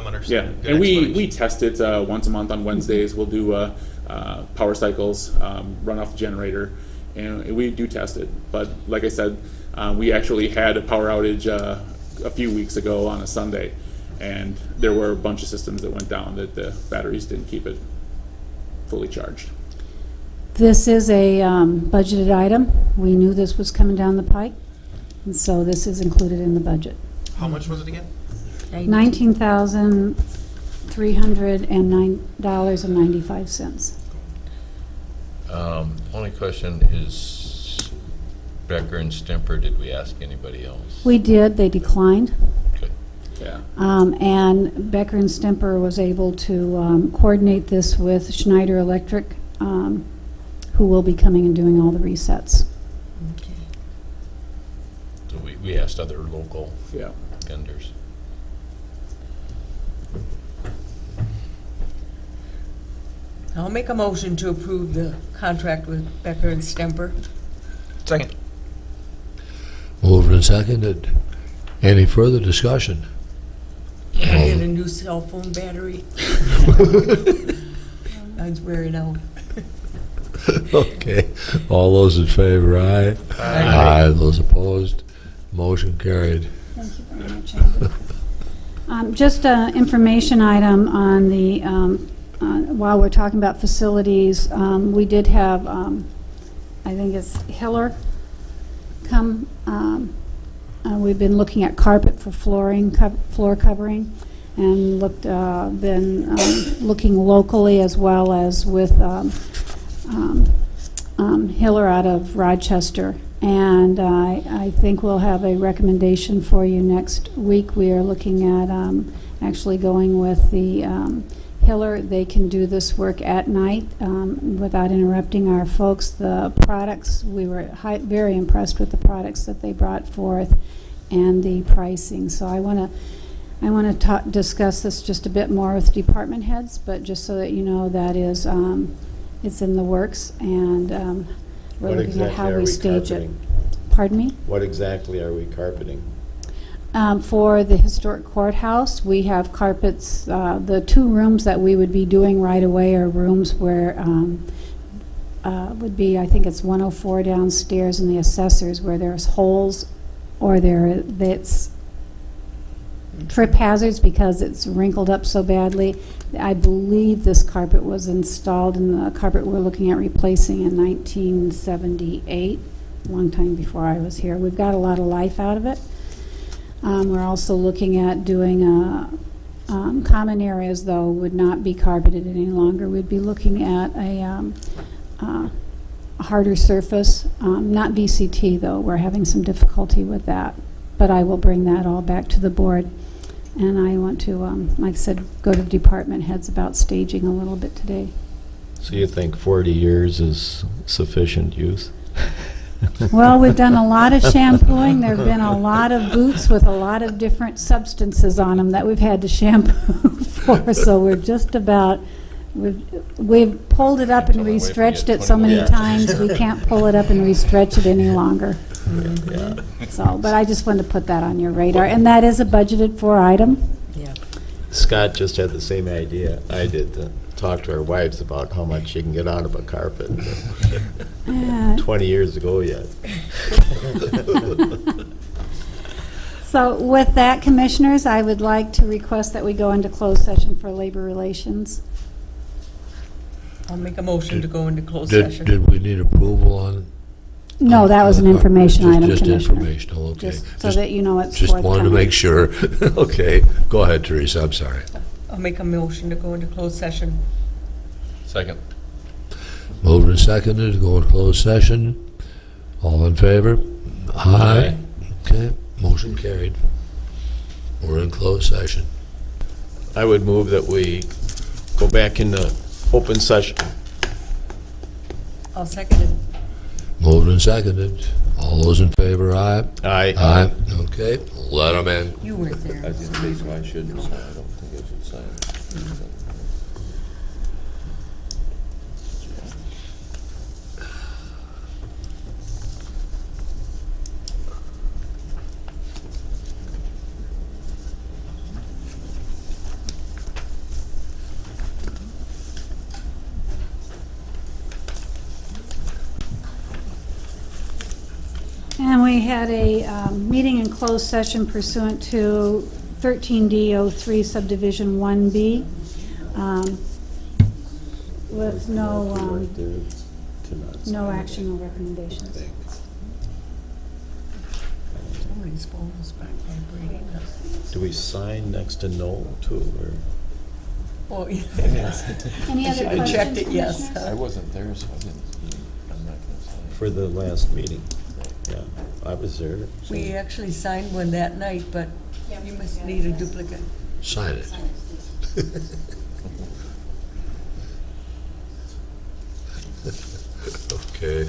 Yeah, understanding. Good and explanation. we test it once a month on Wednesdays. We'll do power cycles, run off the generator, and we do test it. But like I said, we actually had a power outage a few weeks ago on a Sunday, and there were a bunch of systems that went down that the batteries didn't keep it fully charged. This is a budgeted item. We knew this was coming down the pike, and so this is included in the budget. How much was it again? $19,309.95. Only question is Becker and Stemper, did we ask anybody else? We did, they declined. Good. Yeah. And Becker and Stemper was able to coordinate this with Schneider Electric, who will be coming and doing all the resets. So we asked other local Yeah. vendors. I'll make a motion to approve the contract with Becker and Stemper. Second. Moved and seconded. Any further discussion? I get a new cell phone battery. Mine's wearing out. Okay. All those in favor, aye? Aye. Those opposed? Motion carried. Thank you very much, Andy. Just an information item on the, while we're talking about facilities, we did have, I think it's Hiller come. We've been looking at carpet for floor covering, and been looking locally as well as with Hiller out of Rochester. And I think we'll have a recommendation for you next week. We are looking at actually going with the Hiller. They can do this work at night without interrupting our folks. The products, we were very impressed with the products that they brought forth and the pricing. So I want to discuss this just a bit more with department heads, but just so that you know that is it's in the works, and we're looking at how we stage it. Pardon me? What exactly are we carpeting? For the historic courthouse, we have carpets. The two rooms that we would be doing right away are rooms where would be, I think it's 104 downstairs in the assessors, where there's holes or that's trip hazards because it's wrinkled up so badly. I believe this carpet was installed in the carpet we're looking at replacing in 1978, a long time before I was here. We've got a lot of life out of it. We're also looking at doing common areas, though, would not be carpeted any longer. We'd be looking at a harder surface, not VCT, though. We're having some difficulty with that, but I will bring that all back to the board. And I want to, like I said, go to department heads about staging a little bit today. So you think 40 years is sufficient use? Well, we've done a lot of shampooing. There have been a lot of boots with a lot of different substances on them that we've had to shampoo for. So we're just about, we've pulled it up and re-stretched it so many times we can't pull it up and re-stretch it any longer. So, but I just wanted to put that on your radar, and that is a budgeted for item. Yeah. Scott just had the same idea I did, to talk to our wives about how much you can get out of a carpet. 20 years ago yet. So with that, commissioners, I would like to request that we go into closed session for labor relations. I'll make a motion to go into closed Did session. did we need approval on? No, that was an information item, Just Commissioner. informational, okay. Just so that you know it's Just wanted to forthcoming. make sure. Okay, go ahead, Teresa, I'm sorry. I'll make a motion to go into closed session. Second. Moved and seconded to go into closed session. All in favor? Aye. Okay, motion carried. We're in closed session. I would move that we go back into open session. I'll second it. Moved and seconded. All those in favor, aye? Aye. Aye. Okay, let them in. You weren't there. I think that's why I shouldn't sign. I don't think I should sign. And we had a meeting in closed session pursuant to 13D03 subdivision 1B with no action or recommendations. Somebody's phone is back vibrating. Do we sign next to no too, or? Oh, yeah. Any other I questions, checked it, yes. Commissioners? I wasn't there, so I didn't. I'm not gonna sign. For the last meeting? Yeah, I was there. so- We actually signed one that night, but you must need a duplicate. Sign it. Okay.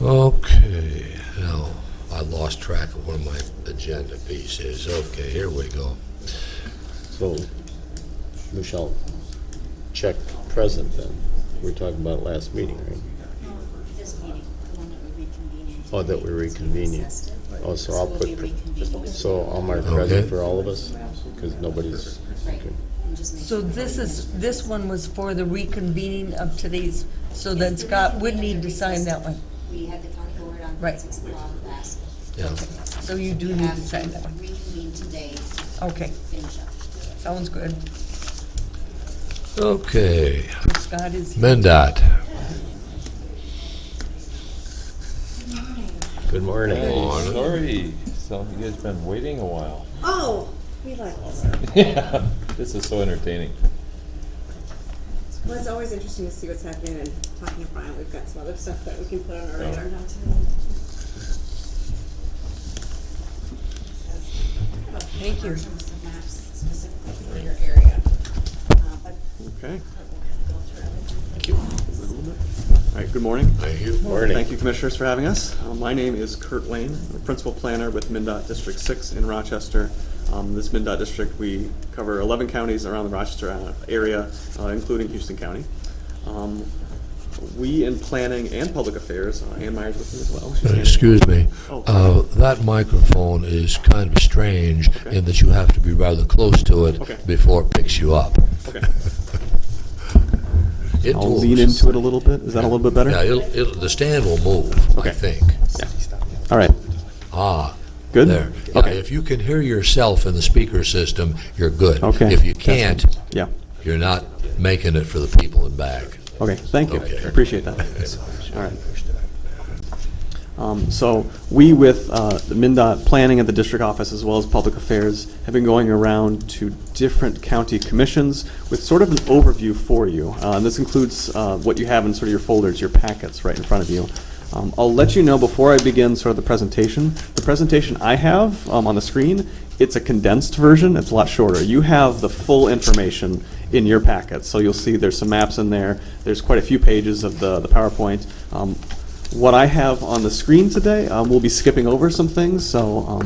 Okay, now, I lost track of where my agenda piece is. Okay, here we go. So, Michelle, check present then. We were talking about last meeting, right? This meeting, the one that we're reconvening. Oh, that we're reconvening. Recessed it. Oh, so I'll we'll put, be reconvening. so I'll mark Okay. present for all of us? Because nobody's, Right. okay. And just make So sure this one was for the reconvening of today's, so then Scott would need to sign that one. we had the county board on Right. 6 o'clock last. Yeah. So you do need to sign that one. Reconvene today, Okay, finish up. sounds good. Okay, So Scott is here. MnDOT. Good morning. Morning. Sorry, so you guys been waiting a while. Oh, we like this. Yeah, this is so entertaining. Well, it's always interesting to see what's happening, and talking to Brian, we've got some other stuff that we can put on our radar now too. Thank you. Some maps specifically for your area. But Okay. we'll go through everything. Thank you. All right, good morning. Thank you. Morning. Thank you, Commissioners, for having us. My name is Kurt Lane. I'm a Principal Planner with MnDOT District 6 in Rochester. This MnDOT district, we cover 11 counties around the Rochester area, including Houston County. We in planning and public affairs, Ann Myers with me as well. She's standing- Excuse me, Oh. that microphone is kind of strange Okay. in that you have to be rather close to it Okay. before it picks you up. Okay. It I'll moves. lean into it a little bit. Is that a little bit better? Yeah, the stand will move, I Okay. think. Yeah. All right. Ah, Good? there. Yeah, Okay. if you can hear yourself in the speaker system, you're good. Okay. If you can't, Yeah. you're not making it for the people in back. Okay, thank you. Okay. Appreciate that. All right. So we with the MnDOT planning at the district office as well as public affairs have been going around to different county commissions with sort of an overview for you. And this includes what you have in sort of your folders, your packets right in front of you. I'll let you know before I begin sort of the presentation. The presentation I have on the screen, it's a condensed version. It's a lot shorter. You have the full information in your packet. So you'll see there's some maps in there. There's quite a few pages of the PowerPoint. What I have on the screen today, we'll be skipping over some things. So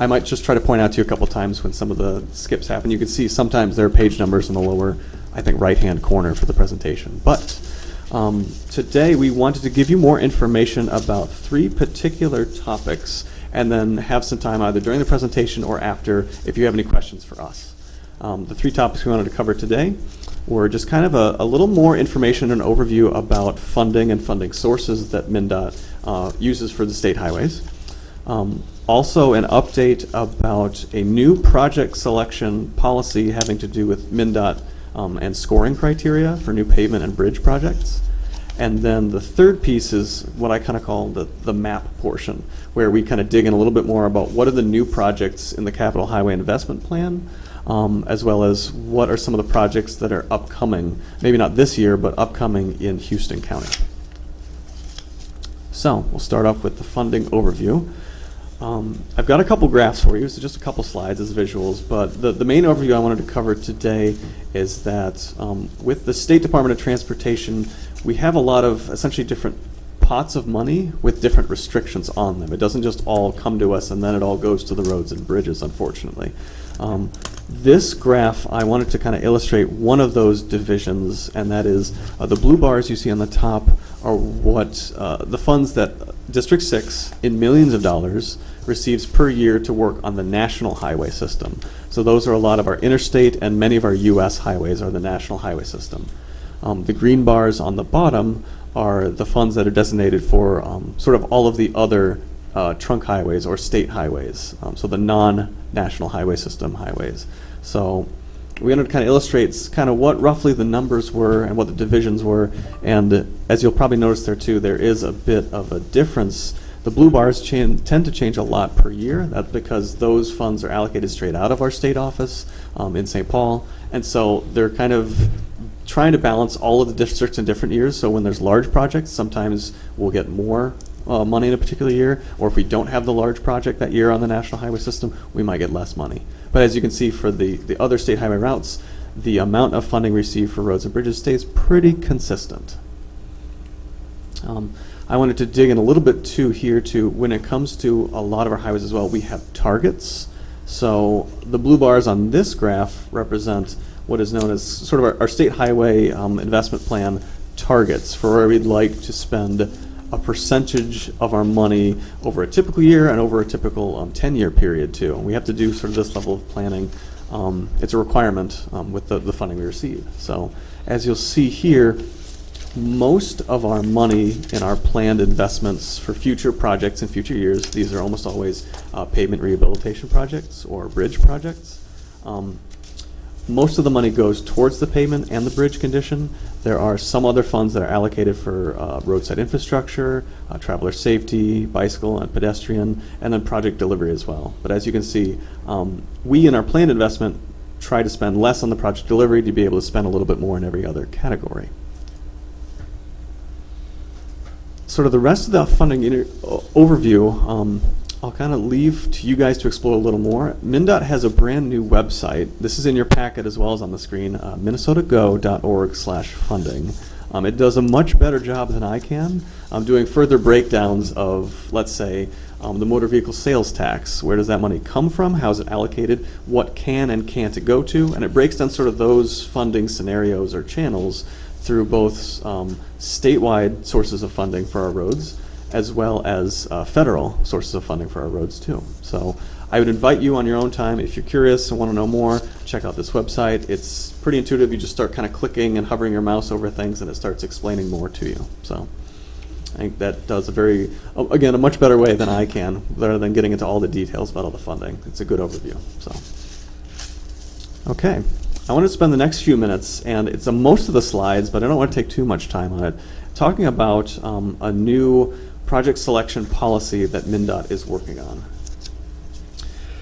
I might just try to point out to you a couple times when some of the skips happen. You can see sometimes there are page numbers in the lower, I think, right-hand corner for the presentation. But today we wanted to give you more information about 3 particular topics and then have some time either during the presentation or after if you have any questions for us. The 3 topics we wanted to cover today were just kind of a little more information and overview about funding and funding sources that MnDOT uses for the state highways. Also an update about a new project selection policy having to do with MnDOT and scoring criteria for new pavement and bridge projects. And then the third piece is what I kind of call the map portion, where we kind of dig in a little bit more about what are the new projects in the Capital Highway Investment Plan, as well as what are some of the projects that are upcoming, maybe not this year, but upcoming in Houston County. So we'll start off with the funding overview. I've got a couple graphs for you, so just a couple slides as visuals, but the main overview I wanted to cover today is that with the State Department of Transportation, we have a lot of essentially different pots of money with different restrictions on them. It doesn't just all come to us and then it all goes to the roads and bridges, unfortunately. This graph, I wanted to kind of illustrate one of those divisions, and that is the blue bars you see on the top are what the funds that District 6, in millions of dollars, receives per year to work on the national highway system. So those are a lot of our interstate, and many of our U.S. highways are the national highway system. The green bars on the bottom are the funds that are designated for sort of all of the other trunk highways or state highways, so the non-national highway system highways. So we wanted to kind of illustrate kind of what roughly the numbers were and what the divisions were, and as you'll probably notice there too, there is a bit of a difference. The blue bars tend to change a lot per year. That's because those funds are allocated straight out of our state office in St. Paul, and so they're kind of trying to balance all of the districts in different years. So when there's large projects, sometimes we'll get more money in a particular year, or if we don't have the large project that year on the national highway system, we might get less money. But as you can see for the other state highway routes, the amount of funding received for roads and bridges stays pretty consistent. I wanted to dig in a little bit too here too. When it comes to a lot of our highways as well, we have targets. So the blue bars on this graph represent what is known as sort of our state highway investment plan targets for where we'd like to spend a percentage of our money over a typical year and over a typical 10-year period too. We have to do sort of this level of planning. It's a requirement with the funding we receive. So as you'll see here, most of our money in our planned investments for future projects in future years, these are almost always pavement rehabilitation projects or bridge projects. Most of the money goes towards the pavement and the bridge condition. There are some other funds that are allocated for roadside infrastructure, traveler safety, bicycle and pedestrian, and then project delivery as well. But as you can see, we in our planned investment try to spend less on the project delivery to be able to spend a little bit more in every other category. Sort of the rest of the funding overview, I'll kind of leave to you guys to explore a little more. MnDOT has a brand new website. This is in your packet as well as on the screen, minnesotago.org/funding. It does a much better job than I can. I'm doing further breakdowns of, let's say, the motor vehicle sales tax. Where does that money come from? How is it allocated? What can and can't it go to? And it breaks down sort of those funding scenarios or channels through both statewide sources of funding for our roads, as well as federal sources of funding for our roads too. So I would invite you on your own time, if you're curious and want to know more, check out this website. It's pretty intuitive. You just start kind of clicking and hovering your mouse over things and it starts explaining more to you. So I think that does a much better way than I can, rather than getting into all the details about all the funding. It's a good overview. So, okay. I want to spend the next few minutes, and it's most of the slides, but I don't want to take too much time on it, talking about a new project selection policy that MnDOT is working on.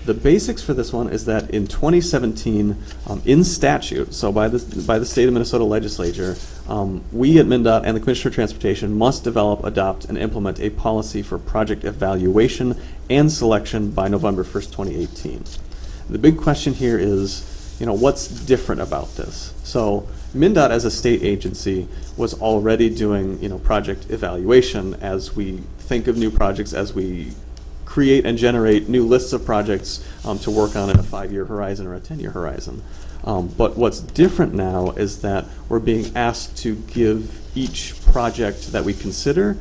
The basics for this one is that in 2017, in statute, so by the state of Minnesota legislature, we at MnDOT and the Commissioner of Transportation must develop, adopt, and implement a policy for project evaluation and selection by November 1st, 2018. The big question here is, what's different about this? So MnDOT as a state agency was already doing, project evaluation as we think of new projects, as we create and generate new lists of projects to work on in a 5-year horizon or a 10-year horizon. But what's different now is that we're being asked to give each project that we consider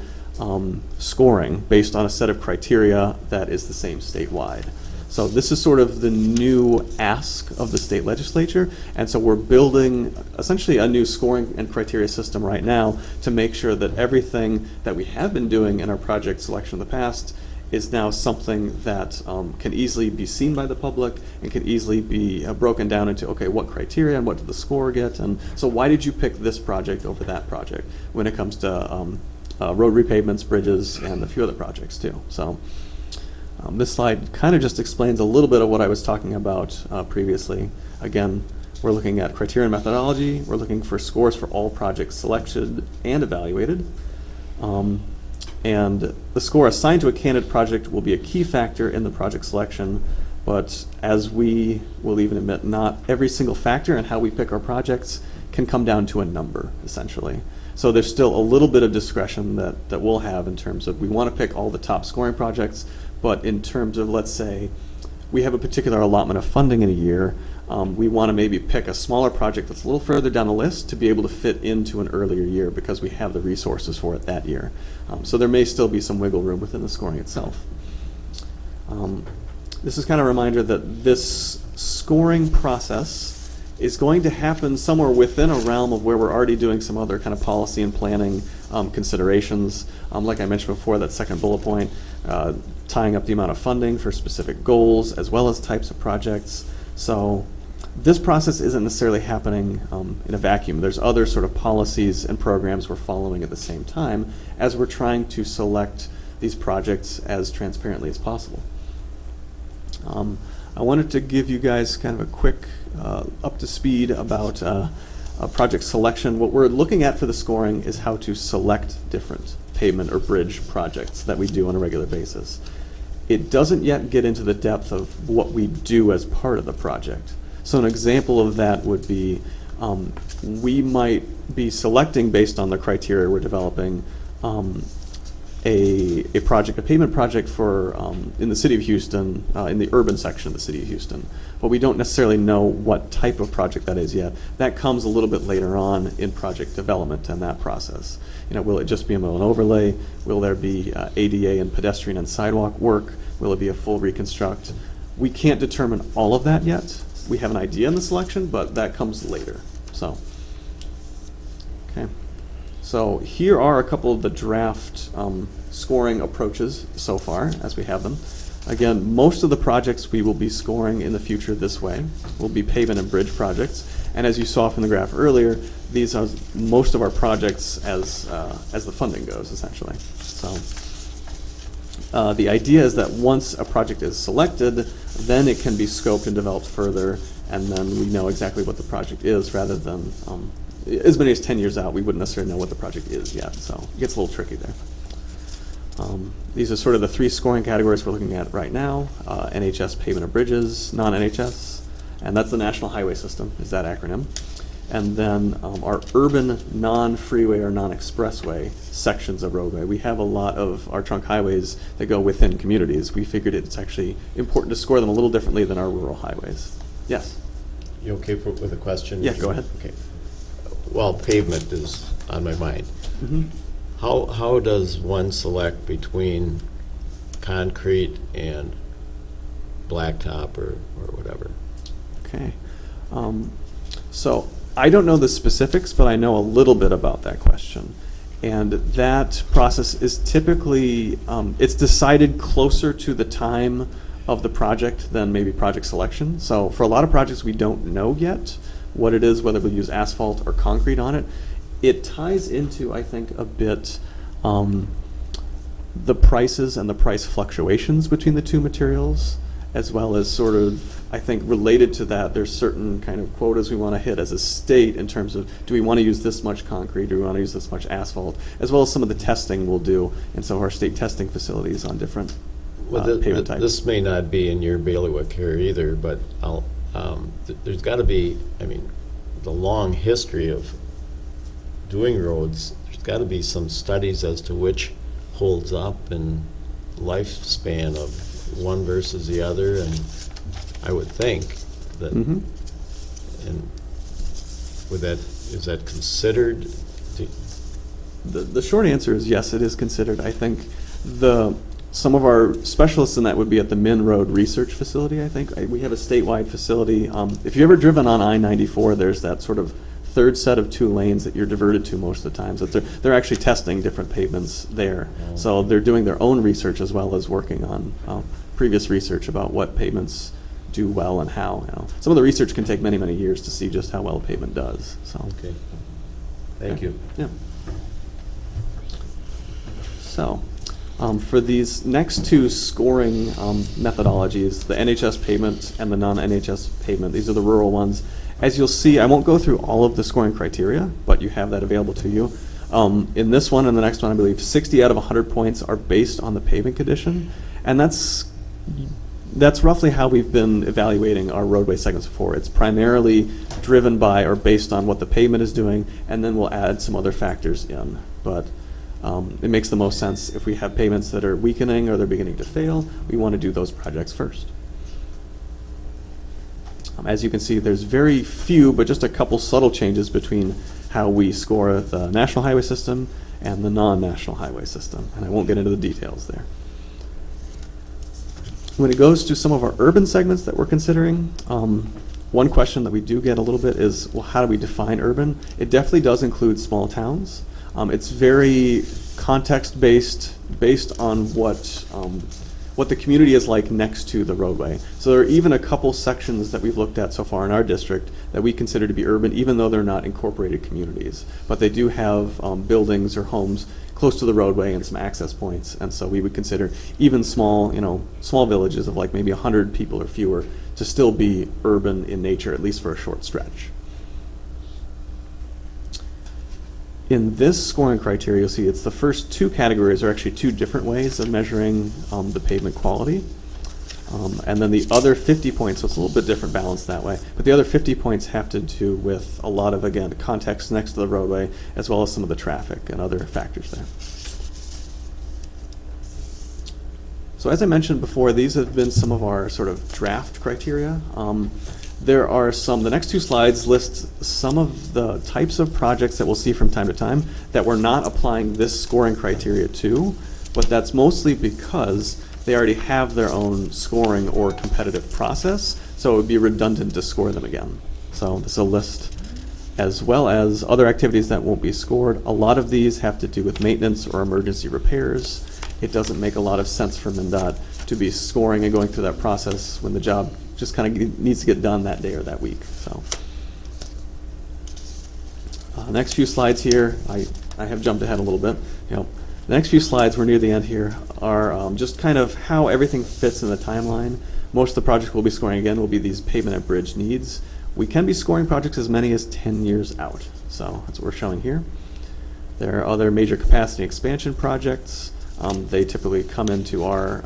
scoring based on a set of criteria that is the same statewide. So this is sort of the new ask of the state legislature, and so we're building essentially a new scoring and criteria system right now to make sure that everything that we have been doing in our project selection in the past is now something that can easily be seen by the public and can easily be broken down into, okay, what criteria and what did the score get, and so why did you pick this project over that project when it comes to road repavements, bridges, and a few other projects too. So this slide kind of just explains a little bit of what I was talking about previously. Again, we're looking at criteria and methodology. We're looking for scores for all projects selected and evaluated. And the score assigned to a candidate project will be a key factor in the project selection, but as we will even admit, not every single factor in how we pick our projects can come down to a number, essentially. So there's still a little bit of discretion that we'll have in terms of, we want to pick all the top scoring projects, but in terms of, let's say, we have a particular allotment of funding in a year, we want to maybe pick a smaller project that's a little further down the list to be able to fit into an earlier year because we have the resources for it that year. So there may still be some wiggle room within the scoring itself. This is kind of a reminder that this scoring process is going to happen somewhere within a realm of where we're already doing some other kind of policy and planning considerations. Like I mentioned before, that second bullet point, tying up the amount of funding for specific goals as well as types of projects. So this process isn't necessarily happening in a vacuum. There's other sort of policies and programs we're following at the same time as we're trying to select these projects as transparently as possible. I wanted to give you guys kind of a quick up to speed about project selection. What we're looking at for the scoring is how to select different pavement or bridge projects that we do on a regular basis. It doesn't yet get into the depth of what we do as part of the project. So an example of that would be we might be selecting based on the criteria we're developing a pavement project for in the city of Houston, in the urban section of the city of Houston. But we don't necessarily know what type of project that is yet. That comes a little bit later on in project development and that process. You know, will it just be a mill and overlay? Will there be ADA and pedestrian and sidewalk work? Will it be a full reconstruct? We can't determine all of that yet. We have an idea in the selection, but that comes later. So, okay. So here are a couple of the draft scoring approaches so far, as we have them. Again, most of the projects we will be scoring in the future this way will be pavement and bridge projects. And as you saw from the graph earlier, these are most of our projects as the funding goes, essentially. So the idea is that once a project is selected, then it can be scoped and developed further, and then we know exactly what the project is rather than as many as 10 years out, we wouldn't necessarily know what the project is yet, so it gets a little tricky there. These are sort of the three scoring categories we're looking at right now. NHS pavement and bridges, non-NHS, and that's the National Highway System, is that acronym. And then our urban non-freeway or non-expressway sections of roadway. We have a lot of our trunk highways that go within communities. We figured it's actually important to score them a little differently than our rural highways. Yes? You okay with a question? Yeah, go ahead. Okay. Well, pavement is on my mind. Mm-hmm. How does one select between concrete and blacktop or whatever? Okay. So I don't know the specifics, but I know a little bit about that question. And that process is typically, it's decided closer to the time of the project than maybe project selection. So for a lot of projects, we don't know yet what it is, whether we use asphalt or concrete on it. It ties into, I think, a bit the prices and the price fluctuations between the two materials, as well as sort of, I think, related to that, there's certain kind of quotas we want to hit as a state in terms of, do we want to use this much concrete, do we want to use this much asphalt, as well as some of the testing we'll do in some of our state testing facilities on different pavement types. This may not be in your bailiwick here either, but there's got to be, I mean, the long history of doing roads, there's got to be some studies as to which holds up and lifespan of one versus the other, and I would think that, and is that considered? The short answer is yes, it is considered. I think some of our specialists in that would be at the Min Road Research Facility, I think. We have a statewide facility. If you've ever driven on I-94, there's that sort of third set of 2 lanes that you're diverted to most of the time. So they're actually testing different pavements there. So they're doing their own research as well as working on previous research about what pavements do well and how. Some of the research can take many, many years to see just how well a pavement does. So. Okay. Thank you. Yeah. So, for these next 2 scoring methodologies, the NHS pavement and the non-NHS pavement, these are the rural ones. As you'll see, I won't go through all of the scoring criteria, but you have that available to you. In this one and the next one, I believe 60 out of 100 points are based on the pavement condition, and that's roughly how we've been evaluating our roadway segments before. It's primarily driven by or based on what the pavement is doing, and then we'll add some other factors in. But it makes the most sense if we have pavements that are weakening or they're beginning to fail, we want to do those projects first. As you can see, there's very few, but just a couple subtle changes between how we score the national highway system and the non-national highway system, and I won't get into the details there. When it goes to some of our urban segments that we're considering, one question that we do get a little bit is, well, how do we define urban? It definitely does include small towns. It's very context-based, based on what the community is like next to the roadway. So there are even a couple sections that we've looked at so far in our district that we consider to be urban, even though they're not incorporated communities. But they do have buildings or homes close to the roadway and some access points, and so we would consider even small, small villages of like maybe 100 people or fewer to still be urban in nature, at least for a short stretch. In this scoring criteria, you'll see it's the first 2 categories are actually 2 different ways of measuring the pavement quality. And then the other 50 points, so it's a little bit different balance that way, but the other 50 points have to do with a lot of, again, context next to the roadway, as well as some of the traffic and other factors there. So as I mentioned before, these have been some of our sort of draft criteria. There are some, the next 2 slides list some of the types of projects that we'll see from time to time that we're not applying this scoring criteria to, but that's mostly because they already have their own scoring or competitive process, so it would be redundant to score them again. So this is a list as well as other activities that won't be scored. A lot of these have to do with maintenance or emergency repairs. It doesn't make a lot of sense for MnDOT to be scoring and going through that process when the job just kind of needs to get done that day or that week. So, next few slides here, I have jumped ahead a little bit. The next few slides, we're near the end here, are just kind of how everything fits in the timeline. Most of the projects we'll be scoring again will be these pavement and bridge needs. We can be scoring projects as many as 10 years out, so that's what we're showing here. There are other major capacity expansion projects. They typically come into our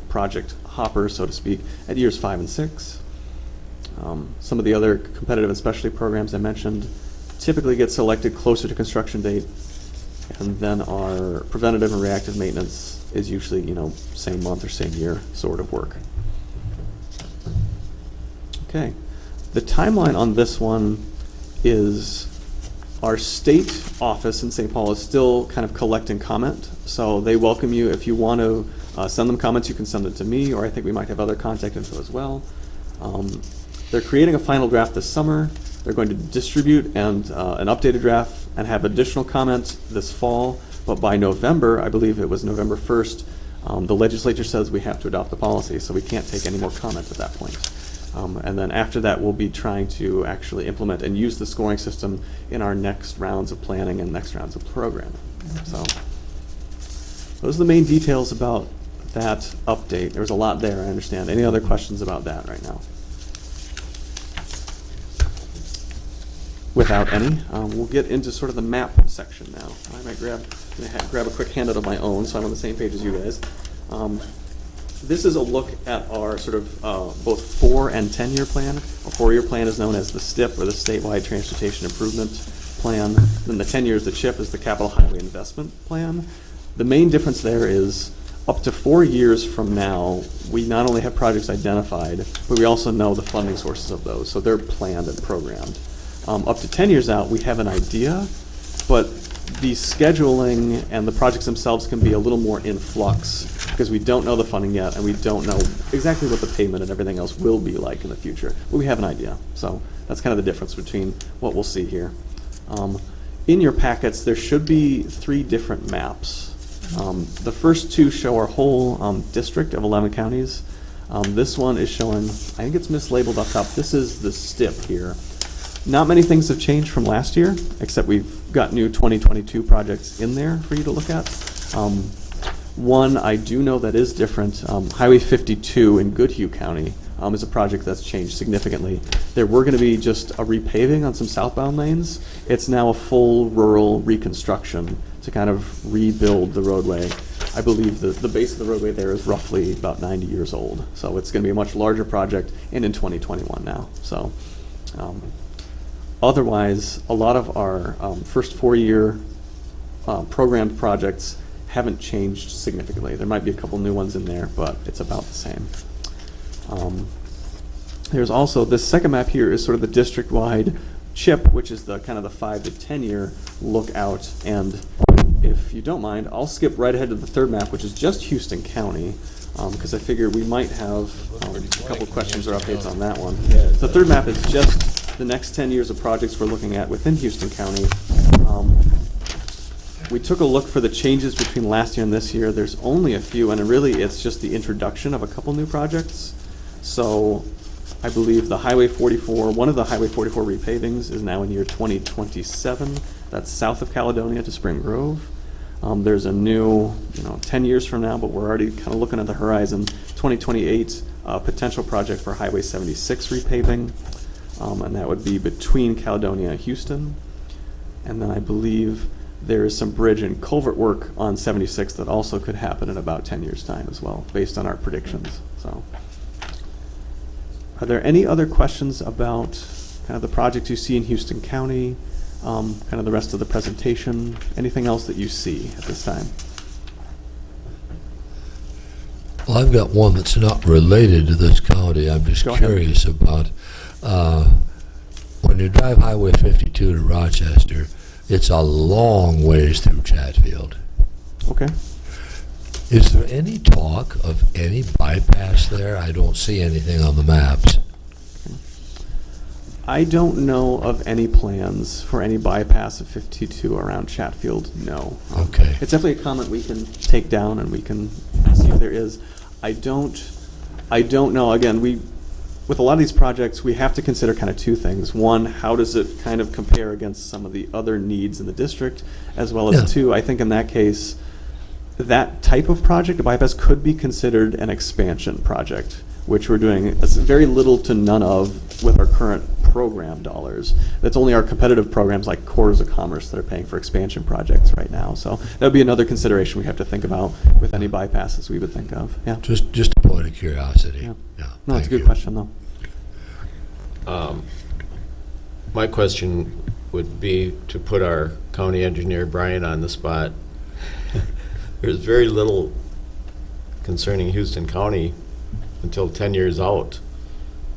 project hopper, so to speak, at years 5 and 6. Some of the other competitive and specialty programs I mentioned typically get selected closer to construction date, and then our preventative and reactive maintenance is usually, same month or same year sort of work. Okay, the timeline on this one is our state office in St. Paul is still kind of collecting comment, so they welcome you. If you want to send them comments, you can send it to me, or I think we might have other contact info as well. They're creating a final draft this summer. They're going to distribute an updated draft and have additional comments this fall, but by November, I believe it was November 1st, the legislature says we have to adopt the policy, so we can't take any more comment at that point. And then after that, we'll be trying to actually implement and use the scoring system in our next rounds of planning and next rounds of programming. So those are the main details about that update. There's a lot there, I understand. Any other questions about that right now? Without any, we'll get into sort of the map section now. I might grab a quick handout of my own, so I'm on the same page as you guys. This is a look at our sort of both 4 and 10-year plan. A 4-year plan is known as the STIP, or the Statewide Transportation Improvement Plan. Then the 10 years, the CHIP, is the Capital Highway Investment Plan. The main difference there is up to 4 years from now, we not only have projects identified, but we also know the funding sources of those, so they're planned and programmed. Up to 10 years out, we have an idea, but the scheduling and the projects themselves can be a little more in flux because we don't know the funding yet, and we don't know exactly what the pavement and everything else will be like in the future. But we have an idea, so that's kind of the difference between what we'll see here. In your packets, there should be 3 different maps. The first 2 show our whole district of 11 counties. This one is showing, I think it's mislabeled up top. This is the STIP here. Not many things have changed from last year, except we've got new 2022 projects in there for you to look at. One I do know that is different, Highway 52 in Goodhue County is a project that's changed significantly. There were going to be just a repaving on some southbound lanes. It's now a full rural reconstruction to kind of rebuild the roadway. I believe the base of the roadway there is roughly about 90 years old. So it's going to be a much larger project, and in 2021 now. So otherwise, a lot of our first 4-year programmed projects haven't changed significantly. There might be a couple new ones in there, but it's about the same. There's also, this second map here is sort of the district-wide CHIP, which is the kind of the 5 to 10 year look out. And if you don't mind, I'll skip right ahead to the third map, which is just Houston County, because I figure we might have a couple questions or updates on that one. The third map is just the next 10 years of projects we're looking at within Houston County. We took a look for the changes between last year and this year. There's only a few, and really it's just the introduction of a couple new projects. So I believe the Highway 44, one of the Highway 44 repavings is now in year 2027. That's south of Caledonia to Spring Grove. There's a new, 10 years from now, but we're already kind of looking at the horizon, 2028 potential project for Highway 76 repaving, and that would be between Caledonia and Houston. And then I believe there is some bridge and culvert work on 76 that also could happen in about 10 years' time as well, based on our predictions. So, are there any other questions about kind of the project you see in Houston County, kind of the rest of the presentation, anything else that you see at this time? Well, I've got one that's not related to this county. I'm just curious about when you drive Highway 52 to Rochester, it's a long ways through Chatfield. Okay. Is there any talk of any bypass there? I don't see anything on the maps. I don't know of any plans for any bypass of 52 around Chatfield, no. Okay. It's definitely a comment we can take down and we can see if there is. I don't know. Again, with a lot of these projects, we have to consider kind of 2 things. One, how does it kind of compare against some of the other needs in the district, as well as 2, I think in that case, that type of project, a bypass, could be considered an expansion project, which we're doing very little to none of with our current program dollars. That's only our competitive programs like Corps of Commerce that are paying for expansion projects right now. So that would be another consideration we have to think about with any bypasses we would think of. Yeah. Just a point of curiosity. Yeah. No, it's a good question though. My question would be to put our county engineer, Brian, on the spot. There's very little concerning Houston County until 10 years out.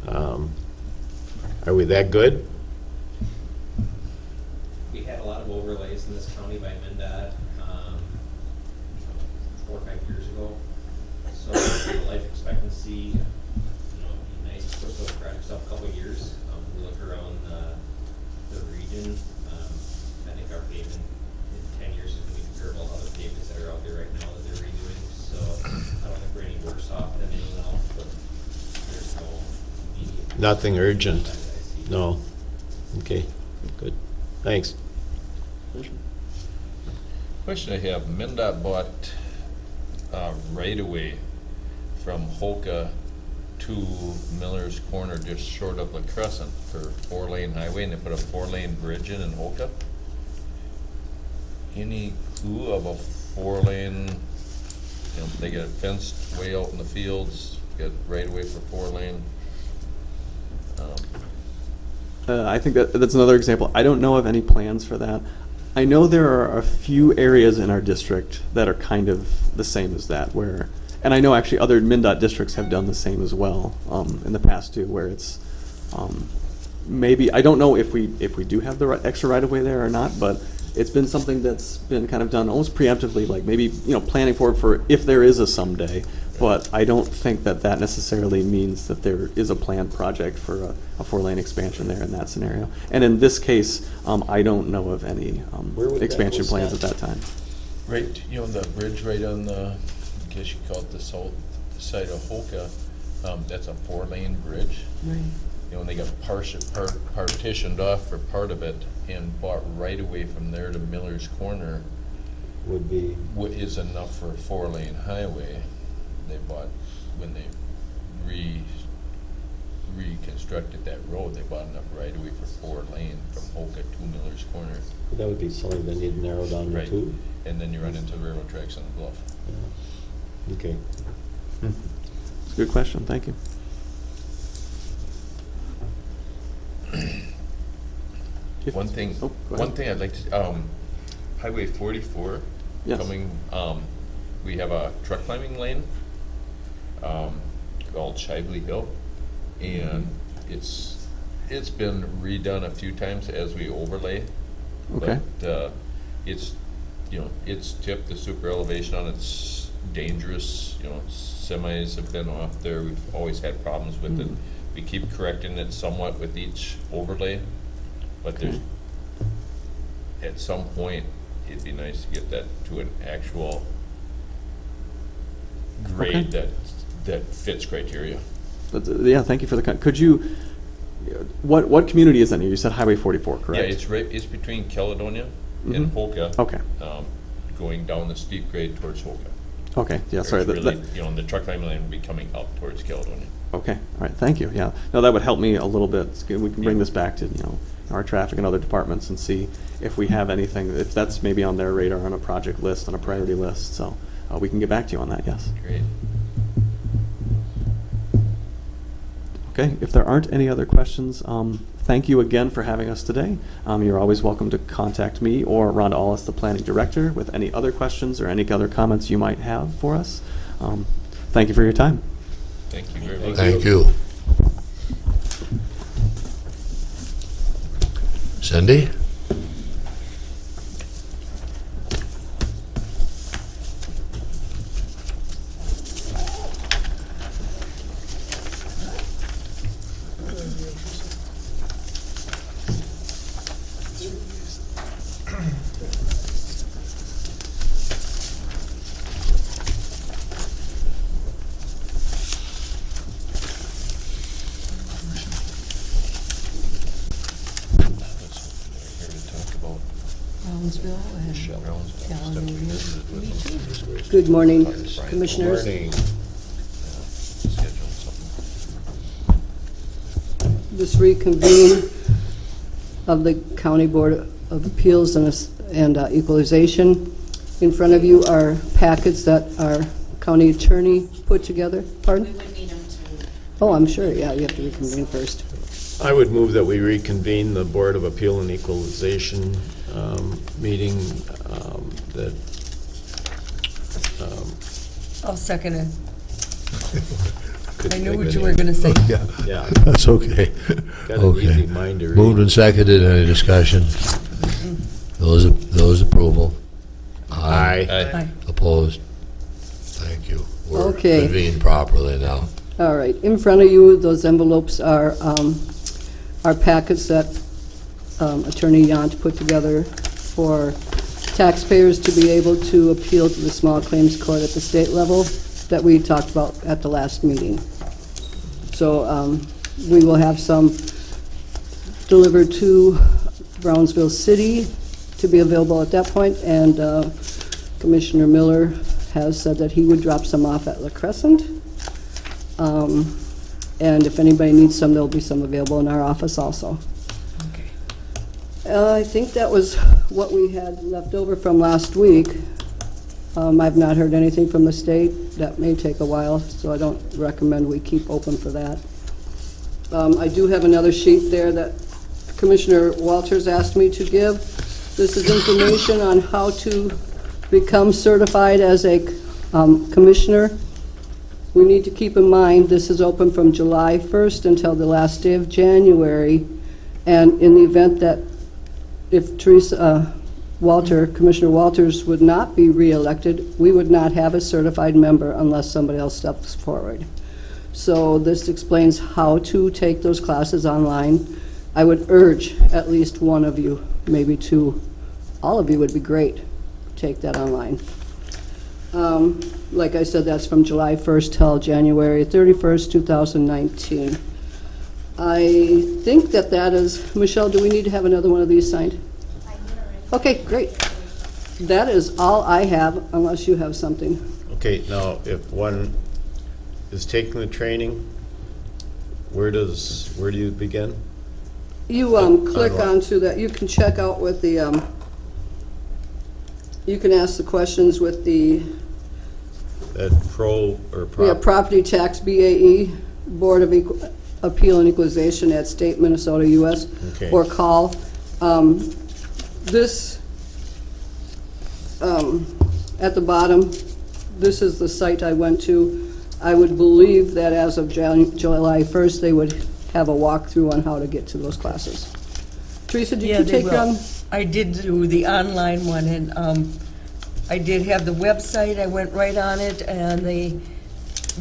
Are we that good? We had a lot of overlays in this county by MnDOT 4 or 5 years ago. So the life expectancy, it'd be nice to put those projects up a couple of years. We look around the region. I think our pavement in 10 years is going to be comparable to other pavements that are out there right now that they're redoing. So I don't think we're any worse off than anyone else, but there's no immediate. Nothing urgent. No. Okay, good. Thanks. Question I have, MnDOT bought right away from Holka to Miller's Corner, just short of La Crescent, for 4-lane highway, and they put a 4-lane bridge in Holka. Any clue of a 4-lane, they get it fenced way out in the fields, get right away for 4-lane? I think that's another example. I don't know of any plans for that. I know there are a few areas in our district that are kind of the same as that, and I know actually other MnDOT districts have done the same as well in the past too, where it's maybe, I don't know if we do have the extra right of way there or not, but it's been something that's been kind of done almost preemptively, like maybe, planning for if there is a someday. But I don't think that necessarily means that there is a planned project for a 4-lane expansion there in that scenario. And in this case, I don't know of any Where would that expansion go plans at south? that time. Right, the bridge right on the, I guess you call it the south side of Hoka, that's a 4-lane bridge. Right. And they got partitioned off for part of it and bought right away from there to Miller's Corner Would be, what is enough for a 4-lane highway. They bought, when they reconstructed that road, they bought enough right away for 4-lane from Hoka to Miller's Corner. that would be something that you'd narrow down to Right. 2. And then you run into railroad tracks on the bluff. Yeah. Okay. It's a good question. Thank you. One thing, Oh, go ahead. one thing I'd like to, Highway 44, Yes. coming, we have a truck climbing lane, called Shively Hill, and it's been redone a few times as we overlay. Okay. But, it's tipped, the super elevation on it's dangerous, semis have been off there, we've always had problems with it. We keep correcting it somewhat with each overlay, but there's, at some point, it'd be nice to get that to an actual grade that fits criteria. Yeah, thank you for the could you, what community is that near? You said Highway 44, correct? Yeah, it's between Caledonia and Hoka. Okay. Going down the steep grade towards Hoka. Okay, yeah, sorry. It's really, the truck climbing lane would be coming up towards Caledonia. Okay, all right, thank you, yeah. No, that would help me a little bit. It's good. We can bring this back to, our traffic and other departments and see if we have anything, if that's maybe on their radar on a project list, on a priority list. So we can get back to you on that, yes. Great. Okay, if there aren't any other questions, thank you again for having us today. You're always welcome to contact me or Rhonda Allis, the planning director, with any other questions or any other comments you might have for us. Thank you for your time. Thank you very much. Thank you. Cindy? Brownsville and Caledonia. Good morning, Commissioners. Morning. This reconvene of the County Board of Appeals and Equalization. In front of you are packets that our county attorney put together. Pardon? We would need them to. Oh, I'm sure, yeah, you have to reconvene first. I would move that we reconvene the Board of Appeal and Equalization meeting that. I'll second it. couldn't I knew think what of you any- were gonna say. Yeah. That's okay. Got an easy mind to read. Moved and seconded, any discussion? Those approval? Aye. Aye. Opposed? Thank you. We're Okay. convened properly now. All right, in front of you, those envelopes are packets that Attorney Yant put together for taxpayers to be able to appeal to the small claims court at the state level that we talked about at the last meeting. So we will have some delivered to Brownsville City to be available at that point, and Commissioner Miller has said that he would drop some off at La Crescent. And if anybody needs some, there'll be some available in our office also. I think that was what we had left over from last week. I've not heard anything from the state. That may take a while, so I don't recommend we keep open for that. I do have another sheet there that Commissioner Walters asked me to give. This is information on how to become certified as a commissioner. We need to keep in mind this is open from July 1st until the last day of January. And in the event that if Teresa Commissioner Walters would not be reelected, we would not have a certified member unless somebody else steps forward. So this explains how to take those classes online. I would urge at least one of you, maybe two, all of you would be great, take that online. Like I said, that's from July 1st till January 31st, 2019. I think that is, Michelle, do we need to have another one of these signed? Okay, great. That is all I have, unless you have something. Okay, now, if one is taking the training, where do you begin? You click what? onto that, you can check out with the, you can ask the questions with the property tax, BAE, Board of Appeal and Equalization at State, Minnesota, U.S., Okay. or call. This, at the bottom, this is the site I went to. I would believe that as of July 1st, they would have a walkthrough on how to get to those classes. Teresa, did Yeah, you they take will. I did do the online one, and I did have the website. I went right on it, and they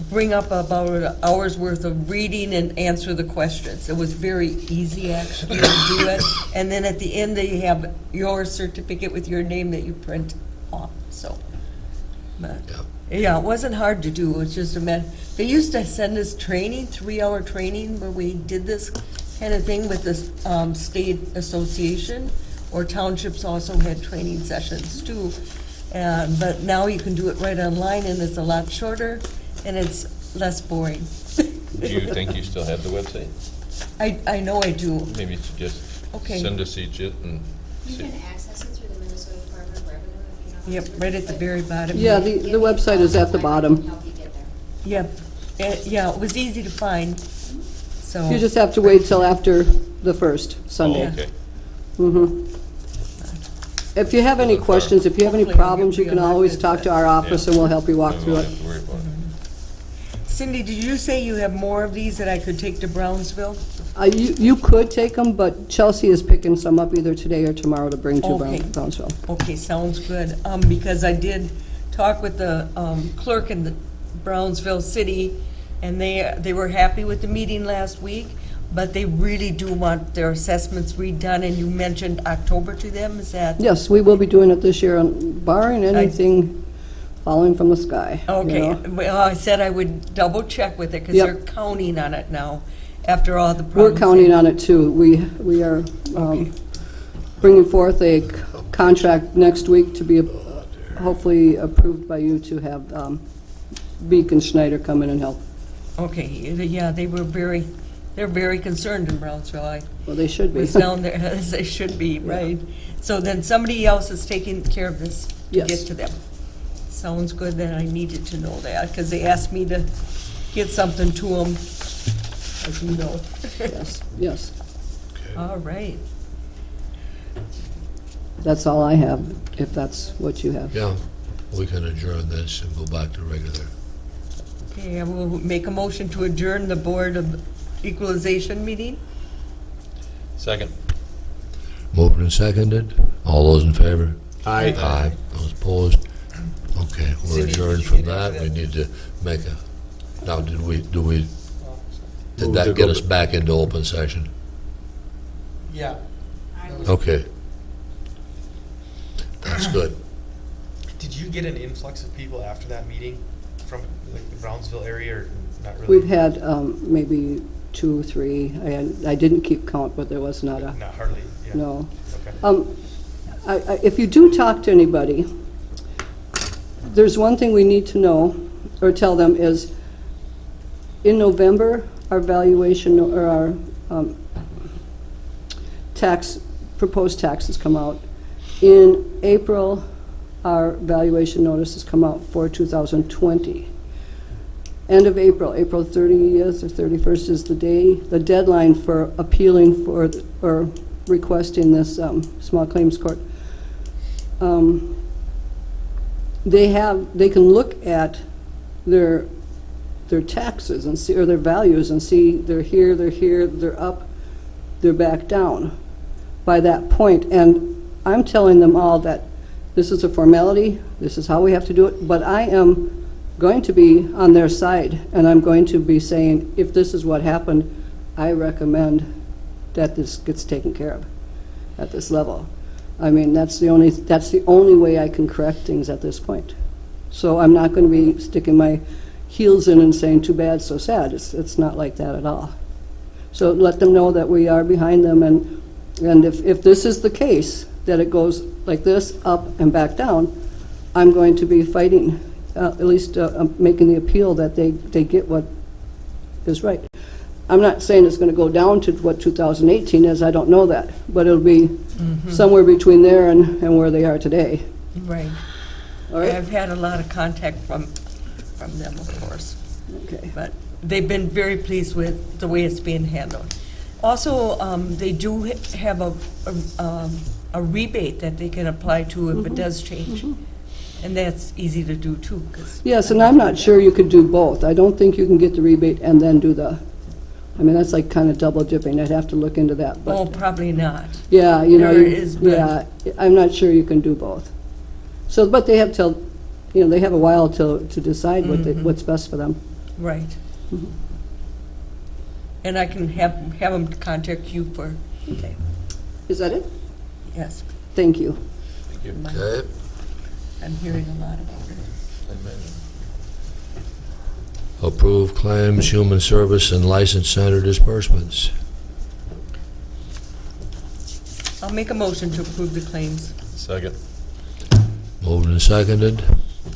bring up about an hour's worth of reading and answer the questions. It was very easy, actually, to do it. And then at the end, they have your certificate with your name that you print off, so. But, yeah, it wasn't hard to do. It's just a matter. They used to send us training, 3-hour training, where we did this kind of thing with the state association, or townships also had training sessions too. But now you can do it right online, and it's a lot shorter, and it's less boring. Do you think you still have the website? I know I do. Maybe you should just Okay. send us each it and You see. can access it through the Minnesota Department of Revenue if you know. Yep, right at the very bottom. Yeah, the website is at the bottom. Help you get there. Yep, yeah, it was easy to find, so. You just have to wait till after the first Sunday. Oh, okay. Mhm. If you have any questions, if you have any Hopefully I'll problems, get you can always talk to our office and we'll help you walk Then we through won't it. have to worry about it. Cindy, did you say you have more of these that I could take to Brownsville? You could take them, but Chelsea is picking some up either today or tomorrow to bring to Okay. Brownsville. Okay, sounds good. Because I did talk with the clerk in the Brownsville City, and they were happy with the meeting last week, but they really do want their assessments redone, and you mentioned October to them, is that? Yes, we will be doing it this year, barring anything falling from the sky. you Okay, know. well, I said I would double check with it, because Yep. they're counting on it now, after all the We're problems. counting on it too. We are bringing forth a contract next week to be hopefully approved by you to have Beacon Schneider come in and help. Okay, yeah, they're very concerned in Brownsville. Well, they should be. Was down there, as they should be, right? So then somebody else is taking care of this to Yes. get to them. Sounds good, then I needed to know that, because they asked me to get something to them, as you know. Yes, yes. All right. That's all I have, if that's what you have. Yeah, we can adjourn this and go back to regular. Okay, I will make a motion to adjourn the Board of Equalization meeting. Second. Moved and seconded. All those in favor? Aye. Aye. Those opposed? Okay, we're Cindy, adjourned did from you get that. We that? need to make a, now, did Move to that get go us to- back into open session? Yeah. Okay. That's good. Did you get an influx of people after that meeting from like the Brownsville area, or not really? We've had maybe 2, 3. I didn't keep count, but there was not a, Not hardly, yeah. no. Okay. If you do talk to anybody, there's one thing we need to know, or tell them, is in November, our valuation, or our proposed taxes come out. In April, our valuation notices come out for 2020. End of April, April 30th or 31st is the deadline for appealing for, or requesting this small claims court. They can look at their taxes and see, or their values, and see they're here, they're up, they're back down by that point. And I'm telling them all that this is a formality, this is how we have to do it, but I am going to be on their side, and I'm going to be saying, if this is what happened, I recommend that this gets taken care of at this level. I mean, that's the only way I can correct things at this point. So I'm not going to be sticking my heels in and saying, too bad, so sad. It's not like that at all. So let them know that we are behind them, and if this is the case, that it goes like this, up and back down, I'm going to be fighting, at least making the appeal that they get what is right. I'm not saying it's going to go down to what 2018 is, I don't know that, but it'll be somewhere between there and where they are today. Right. All right. I've had a lot of contact from them, of course. Okay. But they've been very pleased with the way it's being handled. Also, they do have a rebate that they can apply to if it does change. And that's easy to do too. Yes, and I'm not sure you could do both. I don't think you can get the rebate and then do the, I mean, that's like kind of double dipping. I'd have to look into that. But Oh, probably not. yeah, you know, There is, but- yeah, I'm not sure you can do both. So, but they have till, you know, they have a while to decide what's best for them. Right. And I can have them contact you for, okay, Is that it? yes. Thank you. Okay. I'm hearing a lot about it. Approve claims, human service, and license center disbursements. I'll make a motion to approve the claims. Second. Moved and seconded.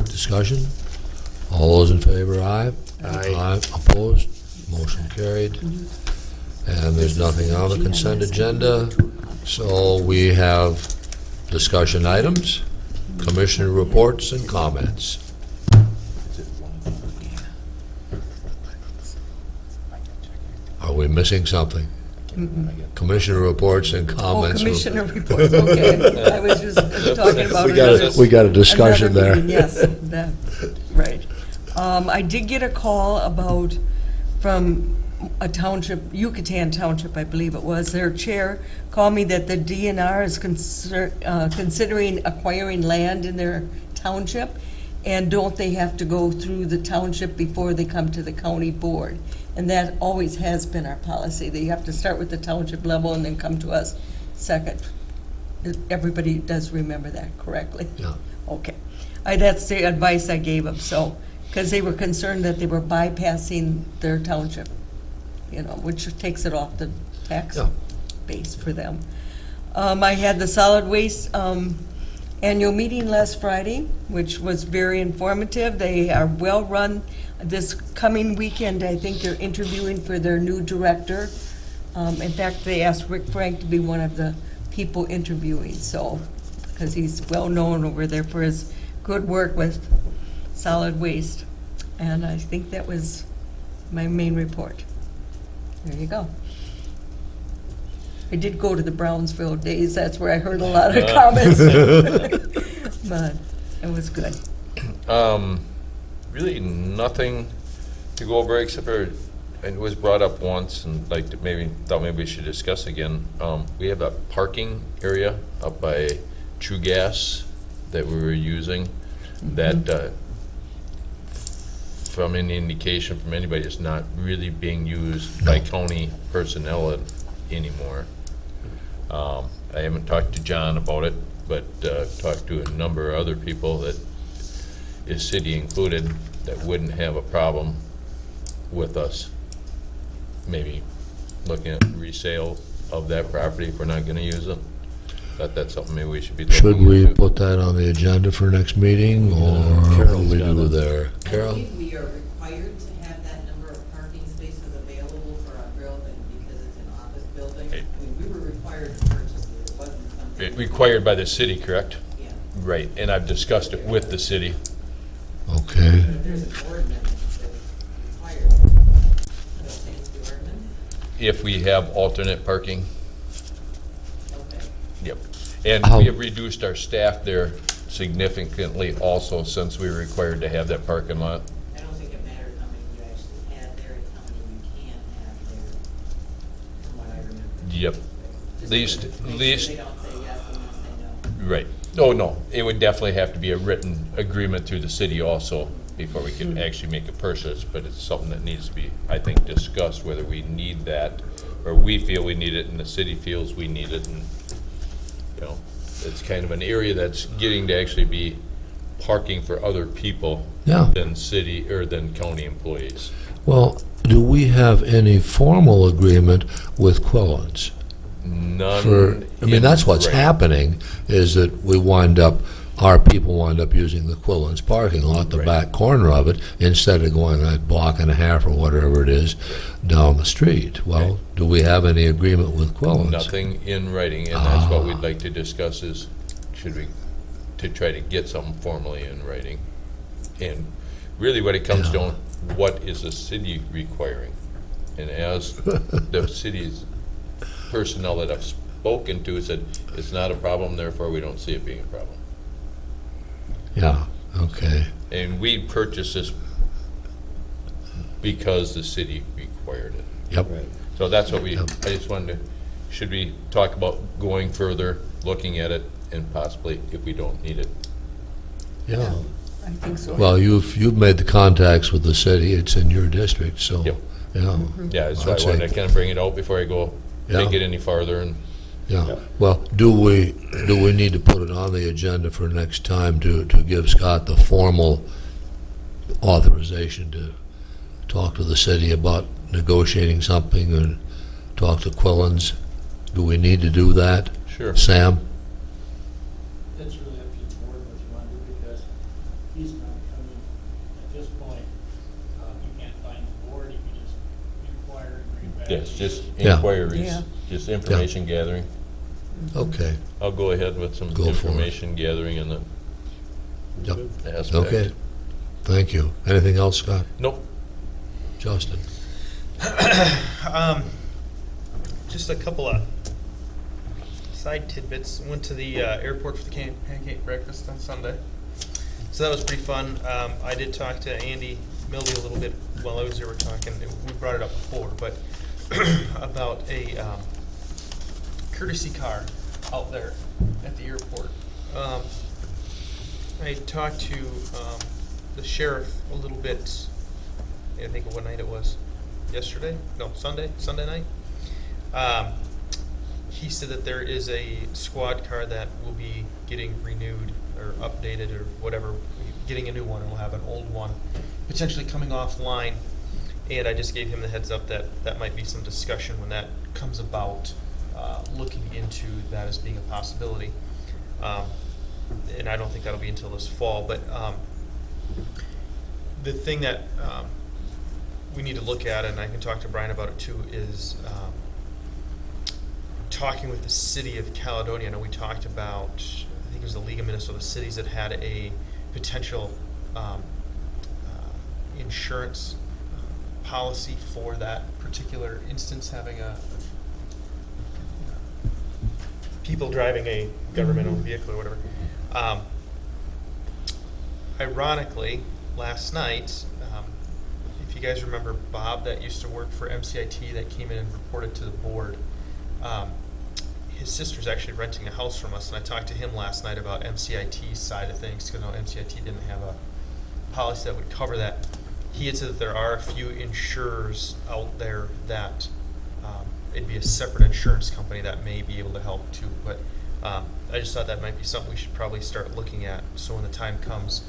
Discussion? All those in favor, aye? Aye. Opposed? Motion carried. And there's nothing on the consent agenda, so we have discussion items, commissioner reports, and comments. Are we missing something? Commissioner reports and Oh, comments. commissioner reports, okay. I was just talking about another. We got a discussion another there. meeting, yes, that, right. I did get a call from a township, Yucatan Township, I believe it was. Their chair called me that the DNR is considering acquiring land in their township, and don't they have to go through the township before they come to the county board? And that always has been our policy. They have to start with the township level and then come to us second. Everybody does remember that correctly? Yeah. Okay. That's the advice I gave them, so, because they were concerned that they were bypassing their township, you know, which takes it off the tax Yeah. base for them. I had the solid waste annual meeting last Friday, which was very informative. They are well-run. This coming weekend, I think they're interviewing for their new director. In fact, they asked Rick Frank to be one of the people interviewing, so, because he's well-known over there for his good work with solid waste. And I think that was my main report. There you go. I did go to the Brownsville days. That's where I heard a lot of comments. But it was good. Really nothing to go over except for, and it was brought up once and thought maybe we should discuss again. We have a parking area up by True Gas that we were using that from any indication from anybody is not really being used by county personnel anymore. I haven't talked to John about it, but talked to a number of other people that is city included that wouldn't have a problem with us maybe looking at resale of that property if we're not going to use it. But that's something maybe we should be looking Should we into. put that on the agenda for next meeting, or what do we do there? Carol? I believe we are required to have that number of parking spaces available for our building because it's an office building. I mean, we were required to purchase it. It wasn't something. Required by the city, correct? Yeah. Right, and I've discussed it with the city. Okay. But there's an ordinance that requires it. Does it change the ordinance? If we have alternate parking. Okay. Yep. And How- we have reduced our staff there significantly also since we were required to have that parking lot. I don't think it matters how many you actually had there, it's how many you can have there, from what I remember. Yep. Just Least, to make sure least, they don't say yes and then say Right. Oh, no, it would definitely have to be a written agreement through the city also before we can actually make a purchase, but it's something that needs to be, I think, discussed, whether we need that, or we feel we need it and the city feels we need it, and, you know, it's kind of an area that's getting to actually be parking for other people Yeah. than city, or than county employees. Well, do we have any formal agreement with Quillens? None. I mean, that's what's Right. happening, is that our people wind up using the Quillens parking lot, the back corner of it, instead of going that block and a half or whatever it is down the street. Well, do we have any agreement with Quillens? Nothing in writing, and that's what we'd like to discuss is, should we, to try to get something formally in writing. And really what it comes down, what is the city requiring? And as the city's personnel that I've spoken to said, it's not a problem, therefore we don't see it being a problem. Yeah, okay. And we purchased this because the city required it. Yep. So that's what I just wanted to, should we talk about going further, looking at it, and possibly if we don't need it? Yeah. I think so. Well, you've made the contacts with the city, it's in your district, so, Yep. yeah. Yeah, so I I'd say- wanted to kind of bring it out before I go take Yeah. it any farther, and Yeah, well, do we need to put it on the agenda for next time to give Scott the formal authorization to talk to the city about negotiating something and talk to Quillens? Do we need to do that? Sure. Sam? That's really up to the board what you want to do, because he's not, I mean, at this point, you can't find the board, you can just inquire and bring back. yes, just Yeah. inquiries, Yeah. just information gathering. Okay, I'll go ahead with some Go for it. information gathering in the yep, aspect. okay. Thank you. Anything else, Scott? Nope. Justin? Just a couple of side tidbits. Went to the airport for the pancake breakfast on Sunday, so that was pretty fun. I did talk to Andy Mildy a little bit while I was there. We're talking. We brought it up before, but about a courtesy car out there at the airport. I talked to the sheriff a little bit. I think of what night it was. Yesterday? No, Sunday night. He said that there is a squad car that will be getting renewed or updated or whatever, getting a new one, and we'll have an old one potentially coming offline. And I just gave him the heads up that that might be some discussion when that comes about, looking into that as being a possibility. And I don't think that'll be until this fall, but the thing that we need to look at, and I can talk to Brian about it too, is talking with the city of Caledonia. I know we talked about, I think it was the League of Minnesota Cities that had a potential insurance policy for that particular instance, having a people driving a government-owned vehicle or whatever. Ironically, last night, if you guys remember Bob that used to work for MCIT that came in and reported to the board, his sister's actually renting a house from us, and I talked to him last night about MCIT's side of things, because MCIT didn't have a policy that would cover that. He had said that there are a few insurers out there that it'd be a separate insurance company that may be able to help too, but I just thought that might be something we should probably start looking at, so when the time comes.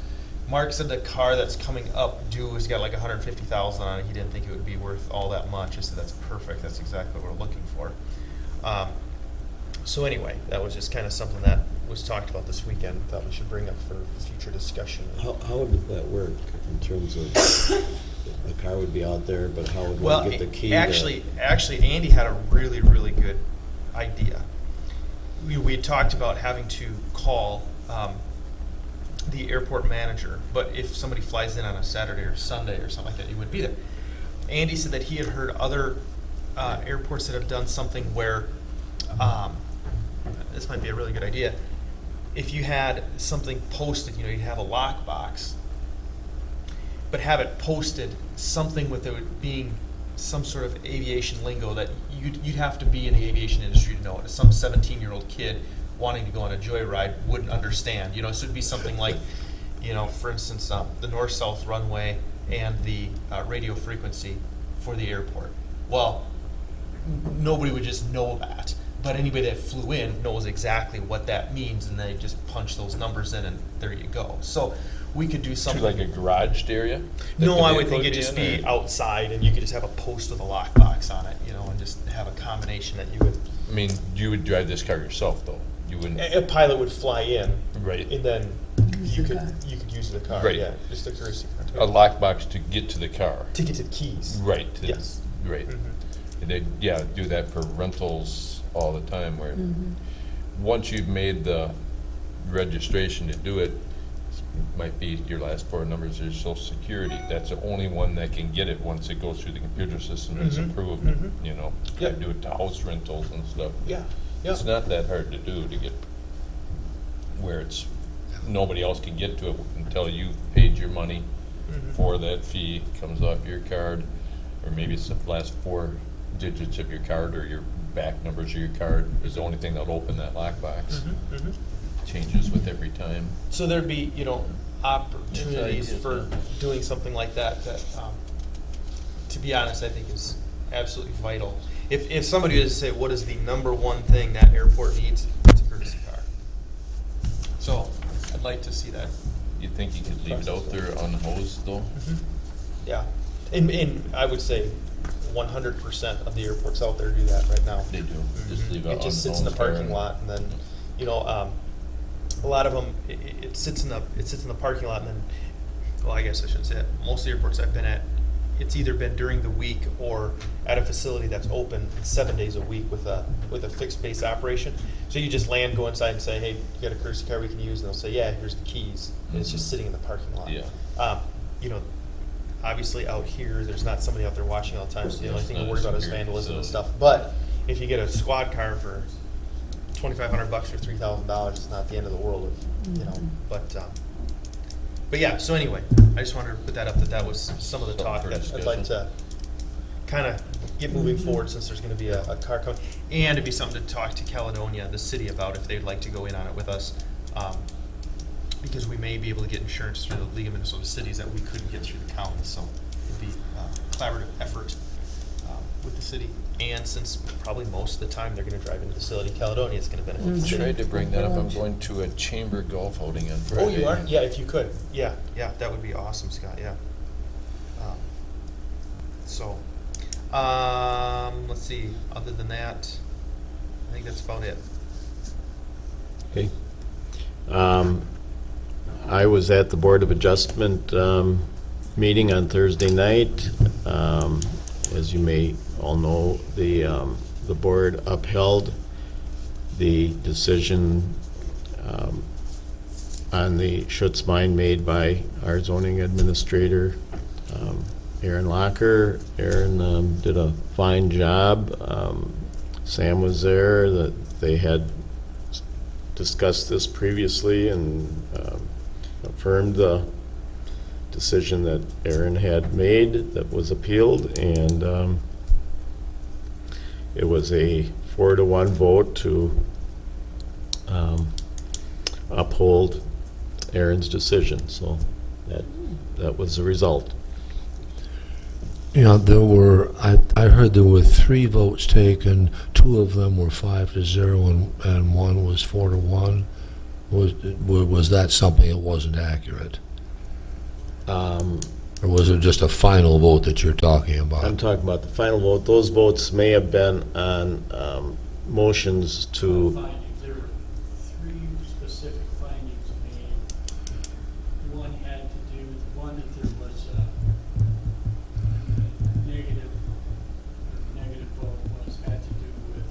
Mark said the car that's coming up due has got like 150,000 on it. He didn't think it would be worth all that much. I said that's perfect. That's exactly what we're looking for. So anyway, that was just kind of something that was talked about this weekend. Thought we should bring up for future discussion. How would that work in terms of the car would be out there, but how would Well, one get the key? actually, Andy had a really, really good idea. We had talked about having to call the airport manager, but if somebody flies in on a Saturday or Sunday or something like that, he would be there. Andy said that he had heard other airports that have done something where, this might be a really good idea, if you had something posted, you have a lockbox, but have it posted something with it being some sort of aviation lingo that you'd have to be in the aviation industry to know it. Some 17-year-old kid wanting to go on a joyride wouldn't understand. You know, so it'd be something like, you know, for instance, the north-south runway and the radio frequency for the airport. Well, nobody would just know that, but anybody that flew in knows exactly what that means, and they just punch those numbers in, and there you go. So we could do something like a garaged area? No, that I the would think vehicle it'd just in, be or- outside, and you could just have a post with a lockbox on it, you know, and just have a combination that you would. I mean, you would drive this car yourself, though? You wouldn't? A pilot would fly in, Right. and then you could use the car. Right. Yeah, just a courtesy A car. lockbox to get to the car? To get to the keys. Right. Yes. Right. Mhm. And they, yeah, do that for rentals all the time, where once you've made the registration to do it, might be your last four numbers of your social security. That's the only one that can get it once it goes through the computer system and it's approved, you know. Yep. I do it to house rentals and stuff. Yeah, yeah. It's not that hard to do to get where it's, nobody else can get to it until you've paid your money for that fee, comes off your card, or maybe it's the last four digits of your card or your back numbers of your card is the only thing that'll open that lockbox. Changes with every time. So there'd be, you know, opportunities Yes, for doing something like that, to be honest, I think is absolutely vital. If somebody was to say, what is the number one thing that airport needs, it's a courtesy car. So I'd like to see that. You think you could leave it out there unhosed, though? Yeah, and I would say 100% of the airports out there do that right now. They do. Just leave it It just sits in the unhosed there. parking lot, and then, you know, a lot of them, it sits in the parking lot, and then, well, I guess I shouldn't say that. Most of the airports I've been at, it's either been during the week or at a facility that's open 7 days a week with a fixed base operation. So you just land, go inside, and say, hey, you got a courtesy car we can use, and they'll say, yeah, here's the keys, and it's just sitting in the parking lot. Yeah. You know, obviously out here, there's not somebody out there watching all the time, so the only It's thing not to a worry about is security vandalism and facility. stuff. But if you get a squad car for $2,500 or $3,000, it's not the end of the world, you know. But yeah. So anyway, I just wanted to put that up. That was some of the Something talk for that I'd like to kind of get moving forward, since there's going to be a car coming, and it'd be something to talk to Caledonia, the city, about if they'd like to go in on it with us, because we may be able to get insurance through the League of Minnesota Cities that we couldn't get through the county. So it'd be a collaborative effort with the city. And since probably most of the time they're going to drive into the facility, Caledonia is going to benefit the I city. tried to bring that up. I'm going to a chamber golf outing on Friday. Oh, you are? Yeah, if you could. Yeah, that would be awesome, Scott, yeah. Let's see, other than that, I think that's about it. Okay. I was at the Board of Adjustment meeting on Thursday night. As you may all know, the board upheld the decision on the Schutzmein made by our zoning administrator, Aaron Locker. Aaron did a fine job. Sam was there. They had discussed this previously and affirmed the decision that Aaron had made that was appealed, and it was a 4-to-1 vote to uphold Aaron's decision. So that was the result. You know, there were, I heard there were 3 votes taken, 2 of them were 5-0 and 1 was 4-1. Was that something that wasn't accurate? Or was it just a final vote that you're talking about? I'm talking about the final vote. Those votes may have been on motions to, Findings, there were 3 specific findings made. One had to do, one that there was a negative vote had to do with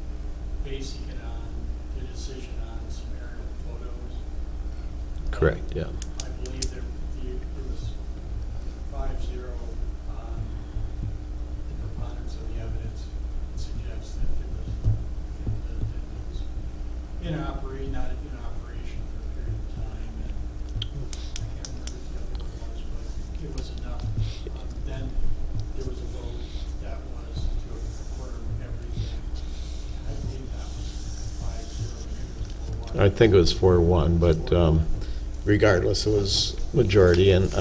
basing it on the decision on some aerial photos. correct, yeah. I believe there was 5-0 on the preponderance of the evidence suggests that it was not in operation for a period of time, and I can't remember what the other one was, but it was enough. Then there was a vote that was to a quarter of everything. I believe that was 5-0, maybe it was 4-1. I think it was 4-1, but regardless, it was majority. And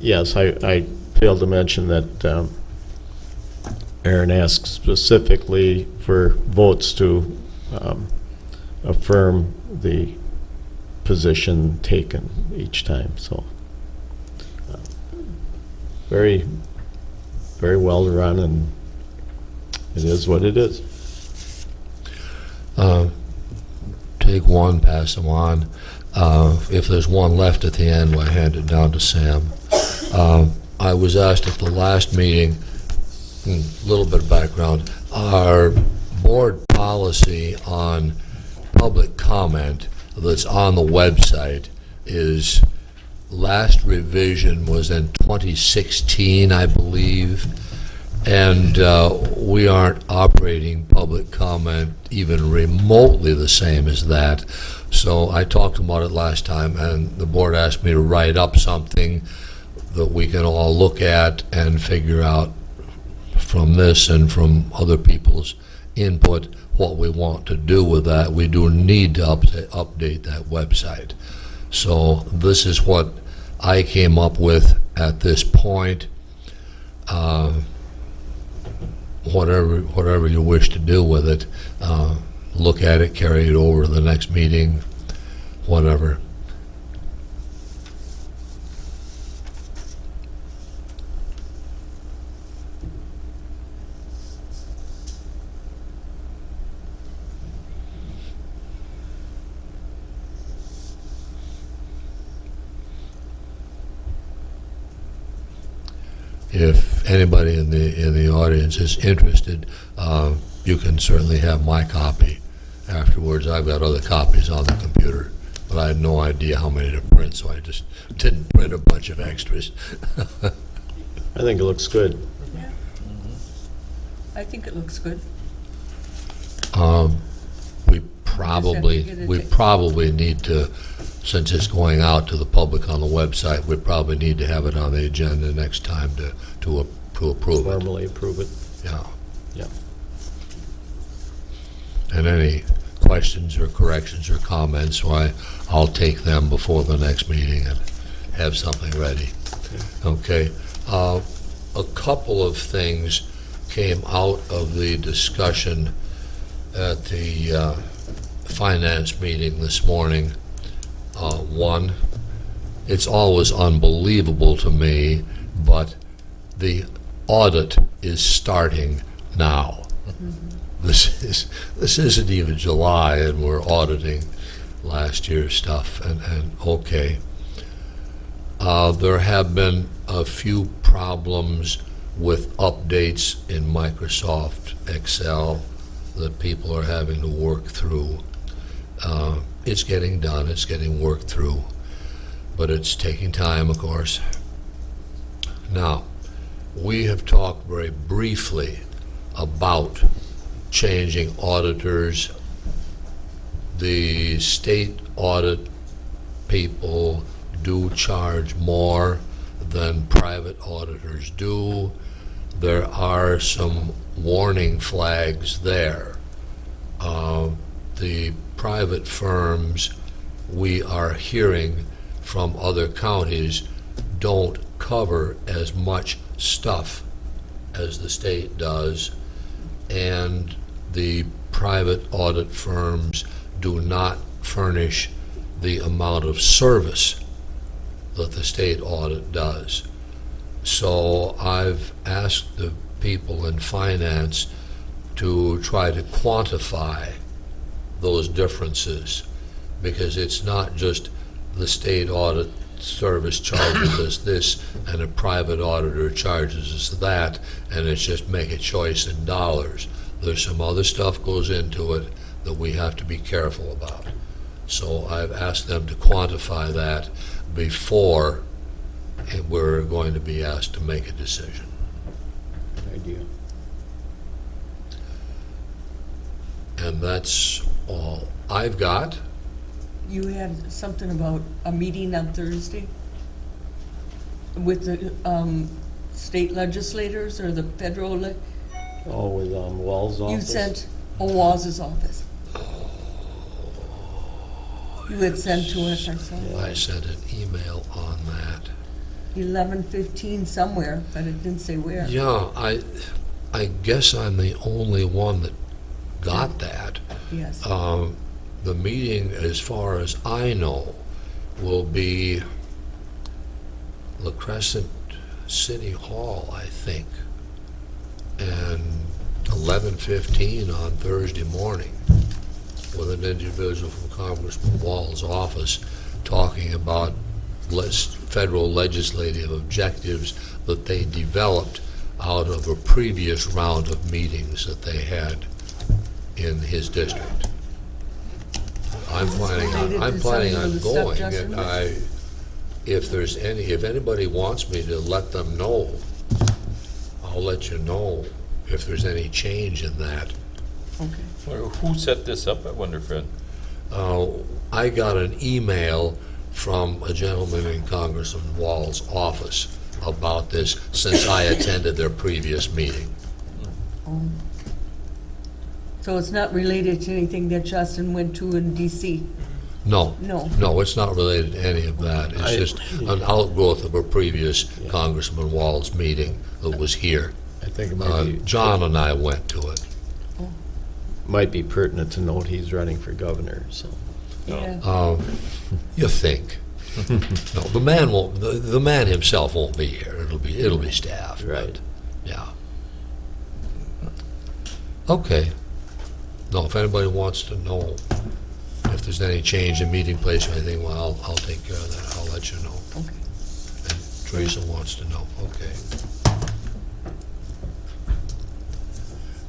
yes, I failed to mention that Aaron asked specifically for votes to affirm the position taken each time. So very, very well run, and it is what it is. Take one, pass them on. If there's one left at the end, we'll hand it down to Sam. I was asked at the last meeting, a little bit of background, our board policy on public comment that's on the website is, last revision was in 2016, I believe, and we aren't operating public comment even remotely the same as that. So I talked about it last time, and the board asked me to write up something that we can all look at and figure out from this and from other people's input what we want to do with that. We do need to update that website. So this is what I came up with at this point. Whatever you wish to do with it, look at it, carry it over to the next meeting, whatever. If anybody in the audience is interested, you can certainly have my copy afterwards. I've got other copies on the computer, but I had no idea how many to print, so I just didn't print a bunch of extras. I think it looks good. Yeah. I think it looks good. We probably need to, since it's going out to the public on the website, we probably need to have it on the agenda next time to approve it. Formally approve it. Yeah. Yeah. And any questions or corrections or comments, I'll take them before the next meeting and have something ready. Okay. A couple of things came out of the discussion at the finance meeting this morning. One, it's always unbelievable to me, but the audit is starting now. This isn't even July, and we're auditing last year's stuff. And okay, there have been a few problems with updates in Microsoft Excel that people are having to work through. It's getting done, it's getting worked through, but it's taking time, of course. Now, we have talked very briefly about changing auditors. The state audit people do charge more than private auditors do. There are some warning flags there. The private firms, we are hearing from other counties, don't cover as much stuff as the state does, and the private audit firms do not furnish the amount of service that the state audit does. So I've asked the people in finance to try to quantify those differences, because it's not just the state audit service charges us this and a private auditor charges us that, and it's just make a choice in dollars. There's some other stuff goes into it that we have to be careful about. So I've asked them to quantify that before we're going to be asked to make a decision. Good idea. And that's all I've got. You had something about a meeting on Thursday with the state legislators or the federal. Oh, with Wall's office? You sent Wall's office. You had sent to us or something. I sent an email on that. 11:15 somewhere, but it didn't say where. Yeah, I guess I'm the only one that got that. Yes. The meeting, as far as I know, will be La Crescent City Hall, I think, and 11:15 on Thursday morning, with an individual from Congressman Wall's office talking about federal legislative objectives that they developed out of a previous round of meetings that they had in his district. I'm planning on going, and if anybody wants me to let them know, I'll let you know if there's any change in that. Okay. Who set this up, I wonder, Fred? I got an email from a gentleman in Congressman Wall's office about this since I attended their previous meeting. So it's not related to anything that Justin went to in DC? No. No. No, it's not related to any of that. It's just an outgrowth of a previous Congressman Wall's meeting that was here. I think it might be. John and I went to it. Might be pertinent to note he's running for governor, so. Yeah. You think? No, the man won't. The man himself won't be here. It'll be staff. Right. Yeah. Okay. No, if anybody wants to know if there's any change in meeting place or anything, well, I'll take care of that. I'll let you know. Okay. And Teresa wants to know. Okay.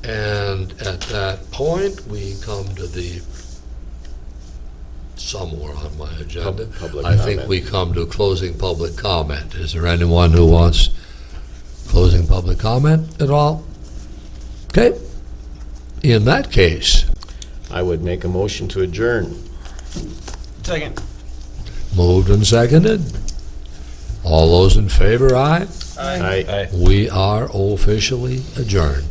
And at that point, we come to the, somewhere on my agenda, Public I think comment. we come to closing public comment. Is there anyone who wants closing public comment at all? Okay. In that case, I would make a motion to adjourn. Second. moved and seconded. All those in favor, aye? Aye. We are officially adjourned.